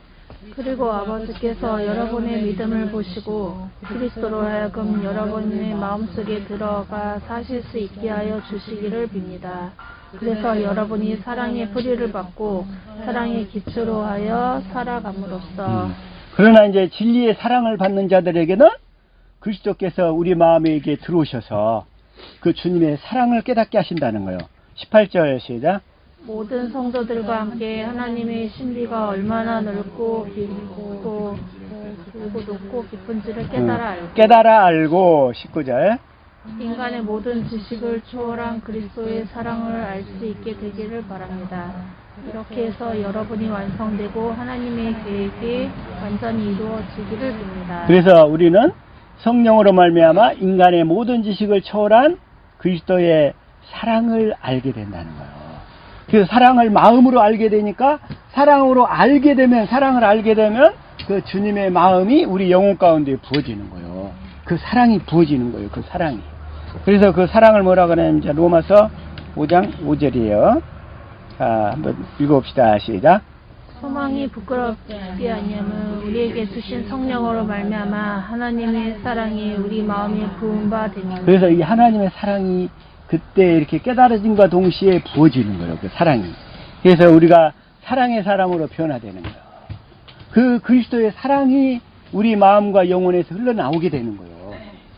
그리고 아버지께서 여러분의 믿음을 보시고 그리스도로 하여금 여러분의 마음속에 들어가 사실 수 있게 하여 주시기를 빕니다. 그래서 여러분이 사랑의 뿌리를 받고 사랑의 기초로 하여 살아감으로써. 그러나 이제 진리의 사랑을 받는 자들에게는 그리스도께서 우리 마음에 이게 들어오셔서 그 주님의 사랑을 깨닫게 하신다는 거예요. 18절 시작. 모든 성도들과 함께 하나님의 신비가 얼마나 넓고 깊고 그리고 높고 깊은지를 깨달아 알고 19절. 인간의 모든 지식을 초월한 그리스도의 사랑을 알 수 있게 되기를 바랍니다. 이렇게 해서 여러분이 완성되고 하나님의 계획이 완전히 이루어지기를 빕니다. 그래서 우리는 성령으로 말미암아 인간의 모든 지식을 초월한 그리스도의 사랑을 알게 된다는 거예요. 그 사랑을 마음으로 알게 되니까 사랑으로 알게 되면, 사랑을 알게 되면 그 주님의 마음이 우리 영혼 가운데 부어지는 거예요. 그 사랑이 부어지는 거예요. 그 사랑이. 그래서 그 사랑을 뭐라고 하냐면 이제 로마서 5장 5절이에요. 자, 한번 읽어봅시다. 시작. 소망이 부끄럽지 아니하면 우리에게 주신 성령으로 말미암아 하나님의 사랑이 우리 마음에 부은 바 됩니다. 그래서 이 하나님의 사랑이 그때 이렇게 깨달아짐과 동시에 부어지는 거예요. 그 사랑이. 그래서 우리가 사랑의 사람으로 변화되는 거예요. 그 그리스도의 사랑이 우리 마음과 영혼에서 흘러나오게 되는 거예요.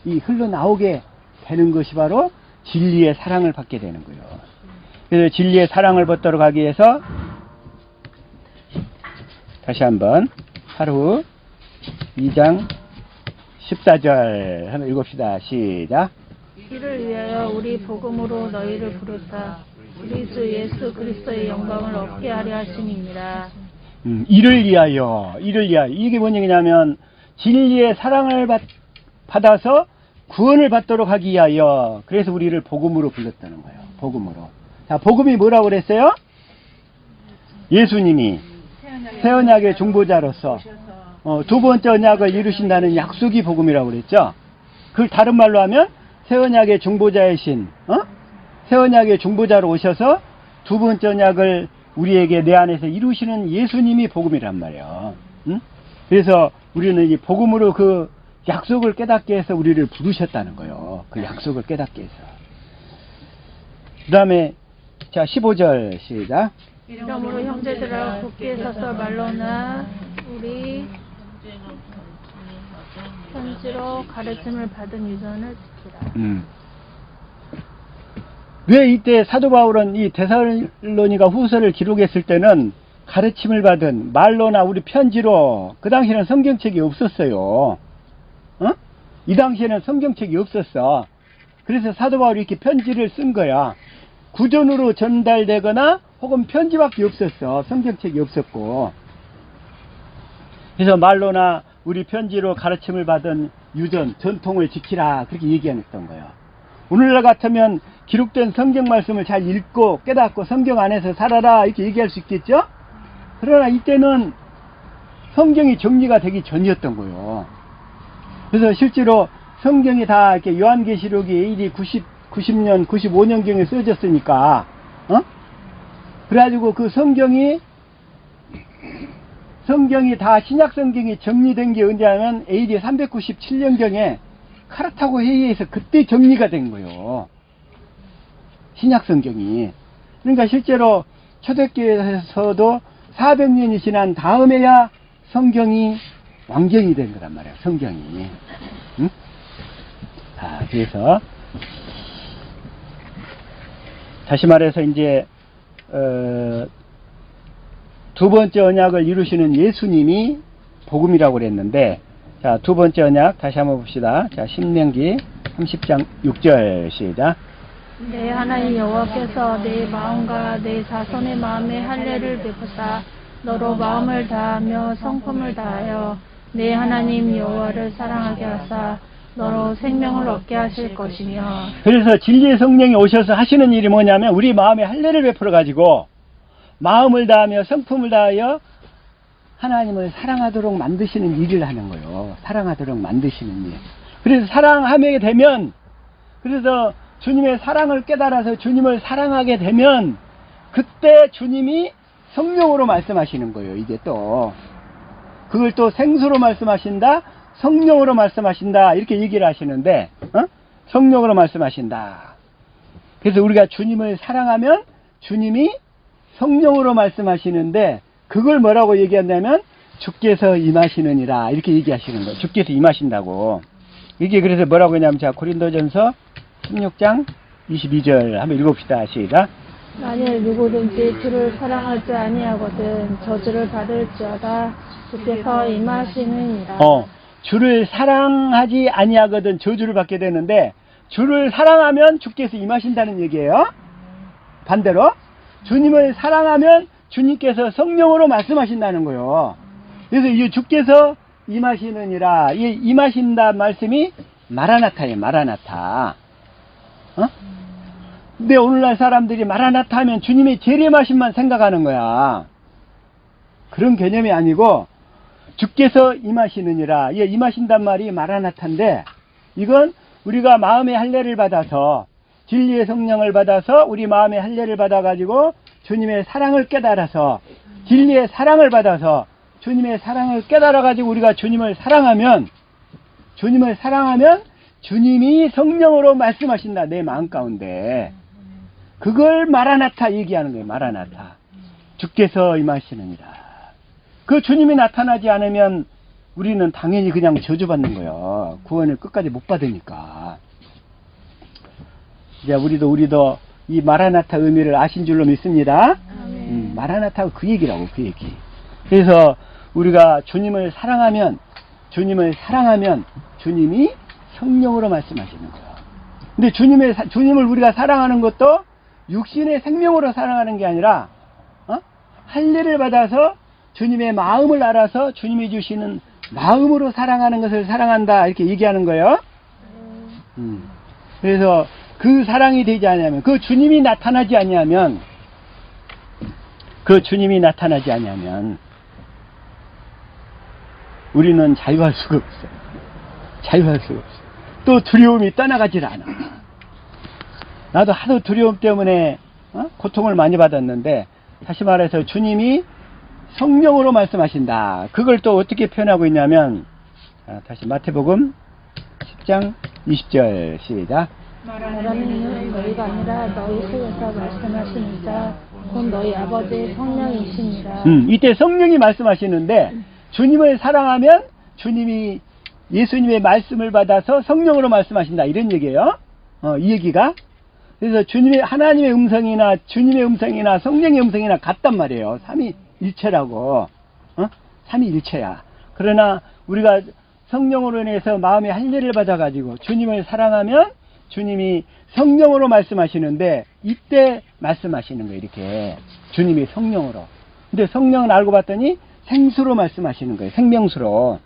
이 흘러나오게 되는 것이 바로 진리의 사랑을 받게 되는 거예요. 그래서 진리의 사랑을 받도록 하기 위해서 다시 한번 하루 2장 14절 한번 읽읍시다. 시작. 이를 위하여 우리 복음으로 너희를 부르사 우리 주 예수 그리스도의 영광을 얻게 하려 하심이니라. 이를 위하여 이게 뭔 얘기냐면 진리의 사랑을 받아서 구원을 받도록 하기 위하여, 그래서 우리를 복음으로 불렀다는 거예요. 복음으로. 자, 복음이 뭐라고 그랬어요? 예수님이 새 언약의 중보자로서 두 번째 언약을 이루신다는 약속이 복음이라고 그랬죠. 그걸 다른 말로 하면 새 언약의 중보자이신 새 언약의 중보자로 오셔서 두 번째 언약을 우리에게 내 안에서 이루시는 예수님이 복음이란 말이에요. 그래서 우리는 이 복음으로 그 약속을 깨닫게 해서 우리를 부르셨다는 거예요. 그 약속을 깨닫게 해서. 그 다음에 자 15절 시작. 이러므로 형제들아 굳게 서서 말로나 우리 편지로 가르침을 받은 유전을 지키라. 왜 이때 사도 바울은 이 데살로니가 후서를 기록했을 때는 가르침을 받은 말로나 우리 편지로, 그 당시에는 성경책이 없었어요. 이 당시에는 성경책이 없었어. 그래서 사도 바울이 이렇게 편지를 쓴 거야. 구전으로 전달되거나 혹은 편지밖에 없었어. 성경책이 없었고. 그래서 말로나 우리 편지로 가르침을 받은 유전, 전통을 지키라, 그렇게 얘기했던 거예요. 오늘날 같으면 기록된 성경 말씀을 잘 읽고 깨닫고 성경 안에서 살아라, 이렇게 얘기할 수 있겠죠? 그러나 이때는 성경이 정리가 되기 전이었던 거예요. 그래서 실제로 성경이 다 이렇게 요한계시록이 AD 90년, 95년경에 써졌으니까, 그래가지고 그 성경이 성경이 다 신약 성경이 정리된 게 언제냐면 AD 397년경에 카르타고 회의에서 그때 정리가 된 거예요. 신약 성경이. 그러니까 실제로 초대교회에서도 400년이 지난 다음에야 성경이 완경이 된 거란 말이에요. 성경이. 응? 그래서 다시 말해서 이제 두 번째 언약을 이루시는 예수님이 복음이라고 그랬는데, 자, 두 번째 언약 다시 한번 봅시다. 자, 신명기 30장 6절 시작. 내 하나님 여호와께서 내 마음과 내 자손의 마음에 할례를 베푸사 너로 마음을 다하며 성품을 다하여 내 하나님 여호와를 사랑하게 하사 너로 생명을 얻게 하실 것이며. 그래서 진리의 성령이 오셔서 하시는 일이 뭐냐면 우리 마음에 할례를 베풀어 가지고 마음을 다하며 성품을 다하여 하나님을 사랑하도록 만드시는 일을 하는 거예요. 사랑하도록 만드시는 일. 그래서 사랑하게 되면, 그래서 주님의 사랑을 깨달아서 주님을 사랑하게 되면 그때 주님이 성령으로 말씀하시는 거예요. 이제 또 그걸 또 생수로 말씀하신다, 성령으로 말씀하신다, 이렇게 얘기를 하시는데, 성령으로 말씀하신다. 그래서 우리가 주님을 사랑하면 주님이 성령으로 말씀하시는데, 그걸 뭐라고 얘기한다면 주께서 임하시느니라, 이렇게 얘기하시는 거예요. 주께서 임하신다고. 이게 그래서 뭐라고 하냐면, 자, 고린도전서 16장 22절 한번 읽읍시다. 시작. 만일 누구든지 주를 사랑하지 아니하거든 저주를 받을지어다. 주께서 임하시느니라. 주를 사랑하지 아니하거든 저주를 받게 되는데, 주를 사랑하면 주께서 임하신다는 얘기예요. 반대로 주님을 사랑하면 주님께서 성령으로 말씀하신다는 거예요. 그래서 이 주께서 임하시느니라, 이 임하신다 말씀이 마라나타예요. 마라나타. 근데 오늘날 사람들이 마라나타 하면 주님의 재림하심만 생각하는 거야. 그런 개념이 아니고 주께서 임하시느니라, 이 임하신단 말이 마라나타인데, 이건 우리가 마음의 할례를 받아서 진리의 성령을 받아서 우리 마음의 할례를 받아가지고 주님의 사랑을 깨달아서 진리의 사랑을 받아서 주님의 사랑을 깨달아가지고 우리가 주님을 사랑하면 주님이 성령으로 말씀하신다. 내 마음 가운데. 그걸 마라나타 얘기하는 거예요. 마라나타. 주께서 임하시느니라. 그 주님이 나타나지 않으면 우리는 당연히 그냥 저주받는 거예요. 구원을 끝까지 못 받으니까. 이제 우리도 이 마라나타 의미를 아신 줄로 믿습니다. 마라나타가 그 얘기라고, 그 얘기. 그래서 우리가 주님을 사랑하면 주님이 성령으로 말씀하시는 거예요. 근데 주님을 우리가 사랑하는 것도 육신의 생명으로 사랑하는 게 아니라, 할례를 받아서 주님의 마음을 알아서 주님이 주시는 마음으로 사랑하는 것을 사랑한다, 이렇게 얘기하는 거예요. 그래서 그 사랑이 되지 않으면, 그 주님이 나타나지 아니하면 우리는 자유할 수가 없어요. 자유할 수가 없어요. 또 두려움이 떠나가질 않아. 나도 하도 두려움 때문에 고통을 많이 받았는데, 다시 말해서 주님이 성령으로 말씀하신다. 그걸 또 어떻게 표현하고 있냐면, 다시 마태복음 10장 20절 시작. 말하는 이는 너희가 아니라 너희 속에서 말씀하시는 자 곧 너희 아버지의 성령이시니라. 이때 성령이 말씀하시는데, 주님을 사랑하면 주님이 예수님의 말씀을 받아서 성령으로 말씀하신다, 이런 얘기예요. 이 얘기가. 그래서 하나님의 음성이나 주님의 음성이나 성령의 음성이나 같단 말이에요. 삼위일체라고. 삼위일체야. 그러나 우리가 성령으로 인해서 마음의 할례를 받아가지고 주님을 사랑하면 주님이 성령으로 말씀하시는데, 이때 말씀하시는 거예요. 이렇게 주님이 성령으로. 근데 성령은 알고 봤더니 생수로 말씀하시는 거예요. 생명수로.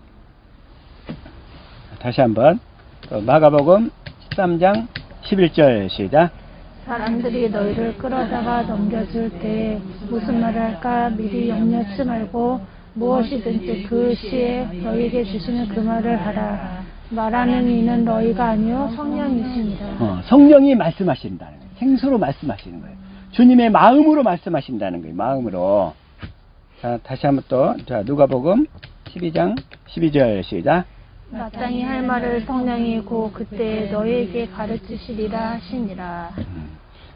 다시 한번 마가복음 13장 11절 시작. 사람들이 너희를 끌어다가 넘겨줄 때 무슨 말을 할까 미리 염려치 말고 무엇이든지 그 시에 너희에게 주시는 그 말을 하라. 말하는 이는 너희가 아니요 성령이십니다. 성령이 말씀하신다는 거예요. 생수로 말씀하시는 거예요. 주님의 마음으로 말씀하신다는 거예요. 마음으로. 자, 다시 한번 또, 자, 누가복음 12장 12절 시작. 마땅히 할 말을 성령이 곧 그때 너희에게 가르치시리라 하시니라.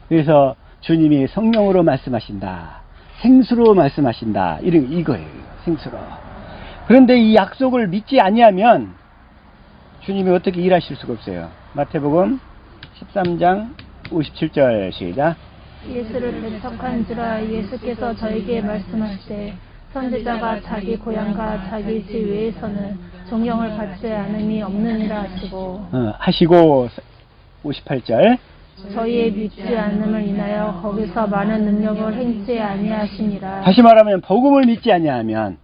그래서 주님이 성령으로 말씀하신다. 생수로 말씀하신다. 이거예요. 생수로. 그런데 이 약속을 믿지 아니하면 주님이 어떻게 일하실 수가 없어요. 마태복음 13장 57절 시작. 예수를 배척한지라 예수께서 저에게 말씀하시되 선지자가 자기 고향과 자기 집 외에서는 존경을 받지 않음이 없느니라 하시고 하시고 58절. 저희의 믿지 않음을 인하여 거기서 많은 능력을 행치 아니하시니라. 다시 말하면 복음을 믿지 아니하면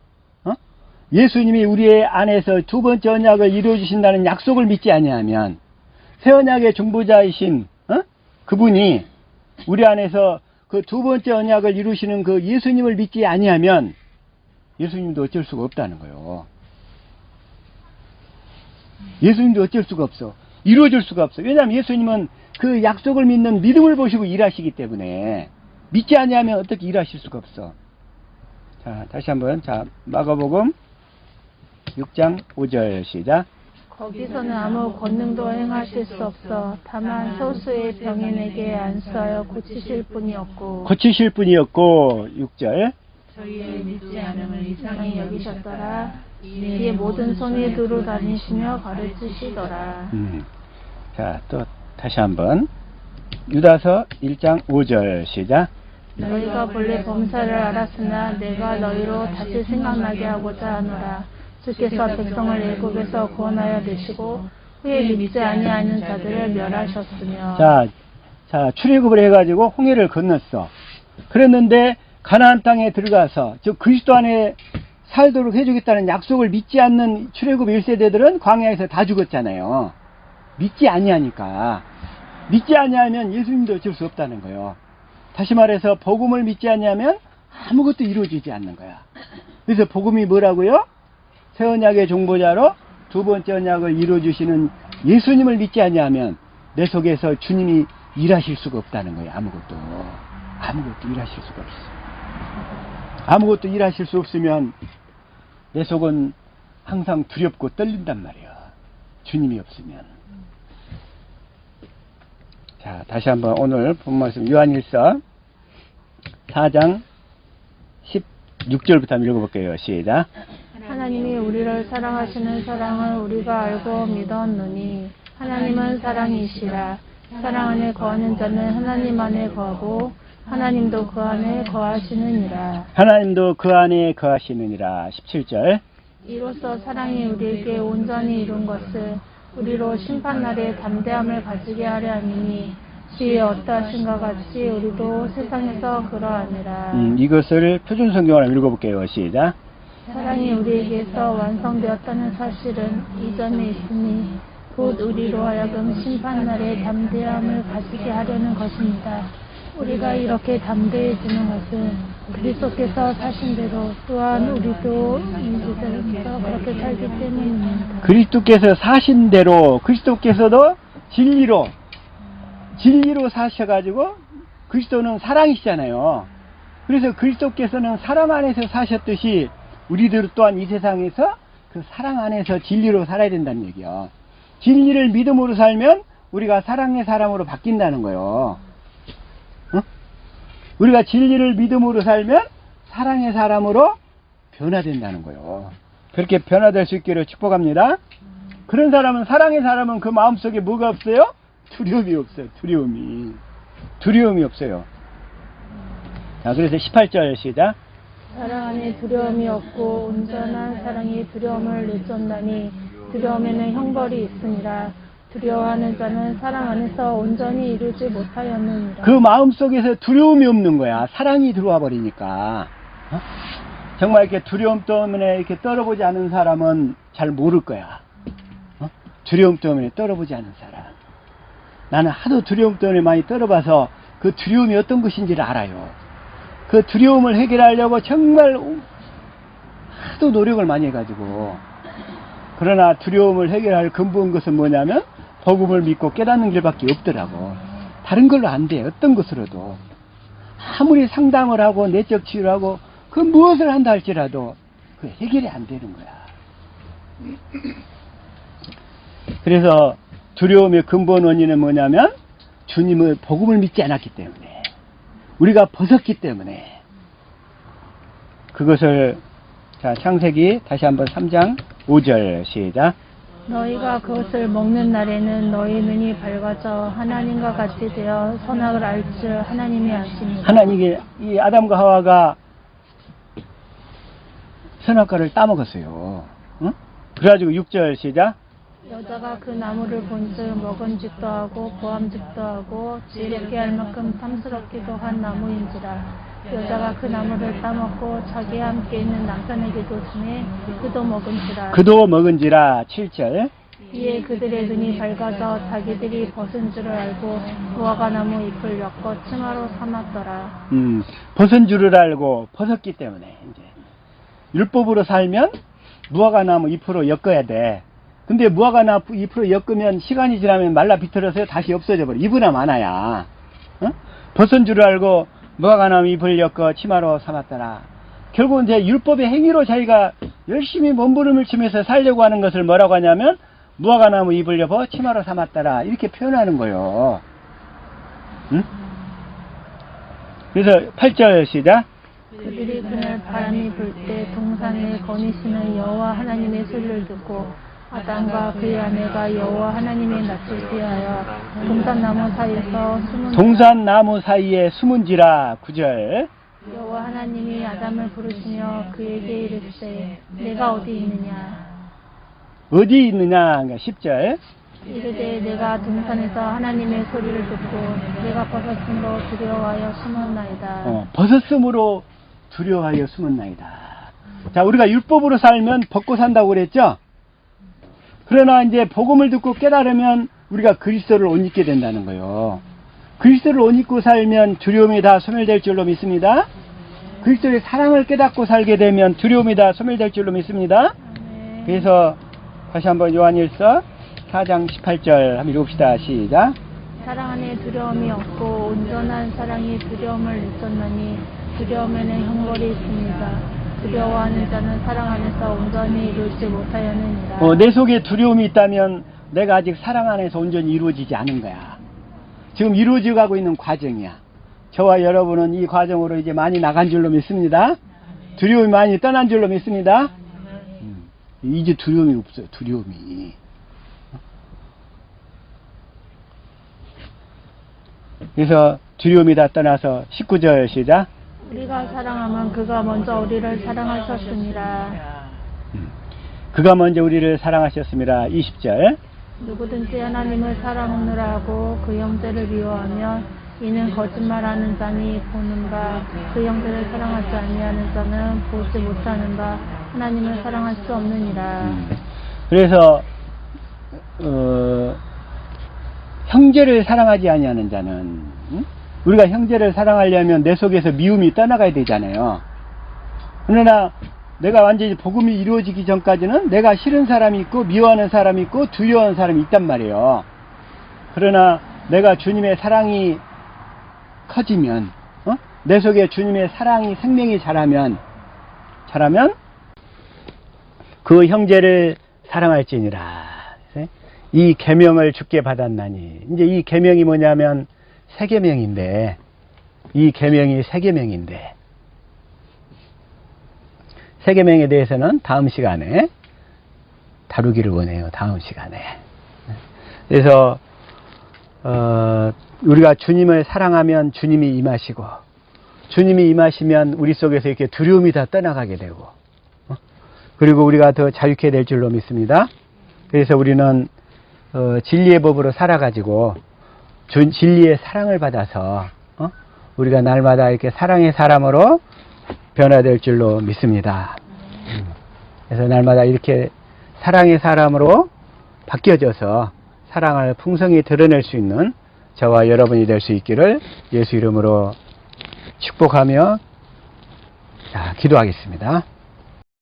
예수님이 우리의 안에서 두 번째 언약을 이루어 주신다는 약속을 믿지 아니하면 새 언약의 중보자이신 그분이 우리 안에서 그 두 번째 언약을 이루시는 그 예수님을 믿지 아니하면 예수님도 어쩔 수가 없다는 거예요. 예수님도 어쩔 수가 없어. 이루어질 수가 없어. 왜냐하면 예수님은 그 약속을 믿는 믿음을 보시고 일하시기 때문에 믿지 아니하면 어떻게 일하실 수가 없어. 자, 다시 한번. 자, 마가복음 6장 5절 시작. 거기서는 아무 권능도 행하실 수 없어 다만 소수의 병인에게 안수하여 고치실 뿐이었고 고치실 분이었고 6절. 저희의 믿지 않음을 이상히 이상히 여기셨더라. 이에 모든 손이 두루 다니시며 가르치시더라. 자, 또 다시 한번. 유다서 1장 5절 시작. 너희가 본래 범사를 알았으나 내가 너희로 다시 생각나게 하고자 하노라. 주께서 백성을 애굽에서 구원하여 내시고 후에 믿지 아니하는 자들을 멸하셨으며. 자, 출애굽을 해가지고 홍해를 건넜어. 그랬는데 가나안 땅에 들어가서 즉 그리스도 안에 살도록 해주겠다는 약속을 믿지 않는 출애굽 1세대들은 광야에서 다 죽었잖아요. 믿지 아니하니까. 믿지 아니하면 예수님도 어쩔 수 없다는 거예요. 다시 말해서 복음을 믿지 아니하면 아무것도 이루어지지 않는 거야. 그래서 복음이 뭐라고요? 새 언약의 종보자로 두 번째 언약을 이루어주시는 예수님을 믿지 아니하면 내 속에서 주님이 일하실 수가 없다는 거예요. 아무것도 일하실 수가 없어. 아무것도 일하실 수 없으면 내 속은 항상 두렵고 떨린단 말이에요. 주님이 없으면. 자, 다시 한번 오늘 본 말씀 요한일서 4장 16절부터 한번 읽어볼게요. 시작. 하나님이 우리를 사랑하시는 사랑을 우리가 알고 믿었노니 하나님은 사랑이시라. 사랑 안에 거하는 자는 하나님 안에 거하고 하나님도 그 안에 거하시느니라. 하나님도 그 안에 거하시느니라. 17절. 이로써 사랑이 우리에게 온전히 이룬 것을 우리로 심판날에 담대함을 가지게 하려 함이니 주의 어떠하신가 같이 우리도 세상에서 그러하니라. 이것을 표준 성경으로 한번 읽어볼게요. 시작. 사랑이 우리에게서 완성되었다는 사실은 이전에 있으니 곧 우리로 하여금 심판날에 담대함을 가지게 하려는 것입니다. 우리가 이렇게 담대해지는 것은 그리스도께서 사신 대로 또한 우리도 이 세상에서 그렇게 살기 때문입니다. 그리스도께서 사신 대로 그리스도께서도 진리로 사셔가지고 그리스도는 사랑이시잖아요. 그래서 그리스도께서는 사랑 안에서 사셨듯이 우리들 또한 이 세상에서 그 사랑 안에서 진리로 살아야 된다는 얘기야. 진리를 믿음으로 살면 우리가 사랑의 사람으로 바뀐다는 거예요. 우리가 진리를 믿음으로 살면 사랑의 사람으로 변화된다는 거예요. 그렇게 변화될 수 있기를 축복합니다. 그런 사람은, 사랑의 사람은 그 마음속에 뭐가 없어요? 두려움이 없어요. 두려움이 없어요. 자, 그래서 18절 시작. 사랑 안에 두려움이 없고 온전한 사랑이 두려움을 내쫓나니 두려움에는 형벌이 있으니라. 두려워하는 자는 사랑 안에서 온전히 이루지 못하였느니라. 그 마음속에서 두려움이 없는 거야. 사랑이 들어와 버리니까. 정말 이렇게 두려움 때문에 이렇게 떨어보지 않은 사람은 잘 모를 거야. 두려움 때문에 떨어보지 않은 사람. 나는 하도 두려움 때문에 많이 떨어봐서 그 두려움이 어떤 것인지를 알아요. 그 두려움을 해결하려고 정말 하도 노력을 많이 해가지고. 그러나 두려움을 해결할 근본 것은 뭐냐면 복음을 믿고 깨닫는 길밖에 없더라고. 다른 걸로 안 돼. 어떤 것으로도. 아무리 상담을 하고 내적 치유를 하고 그 무엇을 한다 할지라도 그 해결이 안 되는 거야. 그래서 두려움의 근본 원인은 뭐냐면 주님의 복음을 믿지 않았기 때문에, 우리가 벗었기 때문에. 그것을 자, 창세기 다시 한번 3장 5절 시작. 너희가 그것을 먹는 날에는 너희 눈이 밝아져 하나님과 같이 되어 선악을 알 줄 하나님이 아시니라. 하나님이 이 아담과 하와가 선악과를 따먹었어요. 응? 그래가지고 6절 시작. 여자가 그 나무를 본즉 먹은직도 하고 보암직도 하고 지혜롭게 할 만큼 탐스럽기도 한 나무인지라. 여자가 그 나무를 따먹고 자기와 함께 있는 남편에게도 주매 그도 먹은지라. 그도 먹은지라. 7절. 이에 그들의 눈이 밝아져 자기들이 벗은 줄을 알고 무화과 나무 잎을 엮어 치마로 삼았더라. 벗은 줄을 알고 벗었기 때문에 이제 율법으로 살면 무화과 나무 잎으로 엮어야 돼. 근데 무화과 나무 잎으로 엮으면 시간이 지나면 말라 비틀어서 다시 없어져 버려. 이브나 마나야. 어? 벗은 줄을 알고 무화과 나무 잎을 엮어 치마로 삼았더라. 결국 이제 율법의 행위로 자기가 열심히 몸부림을 치면서 살려고 하는 것을 뭐라고 하냐면 무화과 나무 잎을 엮어 치마로 삼았더라. 이렇게 표현하는 거예요. 응? 그래서 8절 시작. 그들이 그날 바람이 불 때 동산에 거니시는 여호와 하나님의 소리를 듣고 아담과 그의 아내가 여호와 하나님의 낯을 피하여 동산나무 사이에서 숨은 동산나무 사이에 숨은지라. 9절. 여호와 하나님이 아담을 부르시며 그에게 이르시되 내가 어디 있느냐. 어디 있느냐. 10절. 이르되 내가 동산에서 하나님의 소리를 듣고 내가 벗었음으로 두려워하여 숨었나이다. 벗었음으로 두려워하여 숨었나이다. 자, 우리가 율법으로 살면 벗고 산다고 그랬죠? 그러나 이제 복음을 듣고 깨달으면 우리가 그리스도를 옷 입게 된다는 거예요. 그리스도를 옷 입고 살면 두려움이 다 소멸될 줄로 믿습니다. 그리스도의 사랑을 깨닫고 살게 되면 두려움이 다 소멸될 줄로 믿습니다. 그래서 다시 한번 요한일서 4장 18절 한번 읽읍시다. 시작. 사랑 안에 두려움이 없고 온전한 사랑이 두려움을 내쫓나니 두려움에는 형벌이 있습니다. 두려워하는 자는 사랑 안에서 온전히 이루지 못하였느니라. 내 속에 두려움이 있다면 내가 아직 사랑 안에서 온전히 이루어지지 않은 거야. 지금 이루어져 가고 있는 과정이야. 저와 여러분은 이 과정으로 이제 많이 나간 줄로 믿습니다. 두려움이 많이 떠난 줄로 믿습니다. 이제 두려움이 없어요. 두려움이. 그래서 두려움이 다 떠나서 19절 시작. 우리가 사랑하면 그가 먼저 우리를 사랑하셨습니다. 그가 먼저 우리를 사랑하셨습니다. 20절. 누구든지 하나님을 사랑하느라 하고 그 형제를 미워하면 이는 거짓말하는 자니 보는 바 그 형제를 사랑하지 아니하는 자는 보지 못하는 바 하나님을 사랑할 수 없느니라. 그래서 형제를 사랑하지 아니하는 자는, 우리가 형제를 사랑하려면 내 속에서 미움이 떠나가야 되잖아요. 그러나 내가 완전히 복음이 이루어지기 전까지는 내가 싫은 사람이 있고 미워하는 사람이 있고 두려워하는 사람이 있단 말이에요. 그러나 내가 주님의 사랑이 커지면, 내 속에 주님의 사랑이 생명이 자라면 그 형제를 사랑할지니라. 이 계명을 주께 받았나니. 이제 이 계명이 뭐냐면 새 계명인데, 이 계명이 새 계명인데, 새 계명에 대해서는 다음 시간에 다루기를 원해요. 다음 시간에. 그래서 우리가 주님을 사랑하면 주님이 임하시고, 주님이 임하시면 우리 속에서 이렇게 두려움이 다 떠나가게 되고, 그리고 우리가 더 자유케 될 줄로 믿습니다. 그래서 우리는 진리의 법으로 살아가지고 진리의 사랑을 받아서 우리가 날마다 이렇게 사랑의 사람으로 변화될 줄로 믿습니다. 그래서 날마다 이렇게 사랑의 사람으로 바뀌어져서 사랑을 풍성히 드러낼 수 있는 저와 여러분이 될 수 있기를 예수 이름으로 축복하며 기도하겠습니다.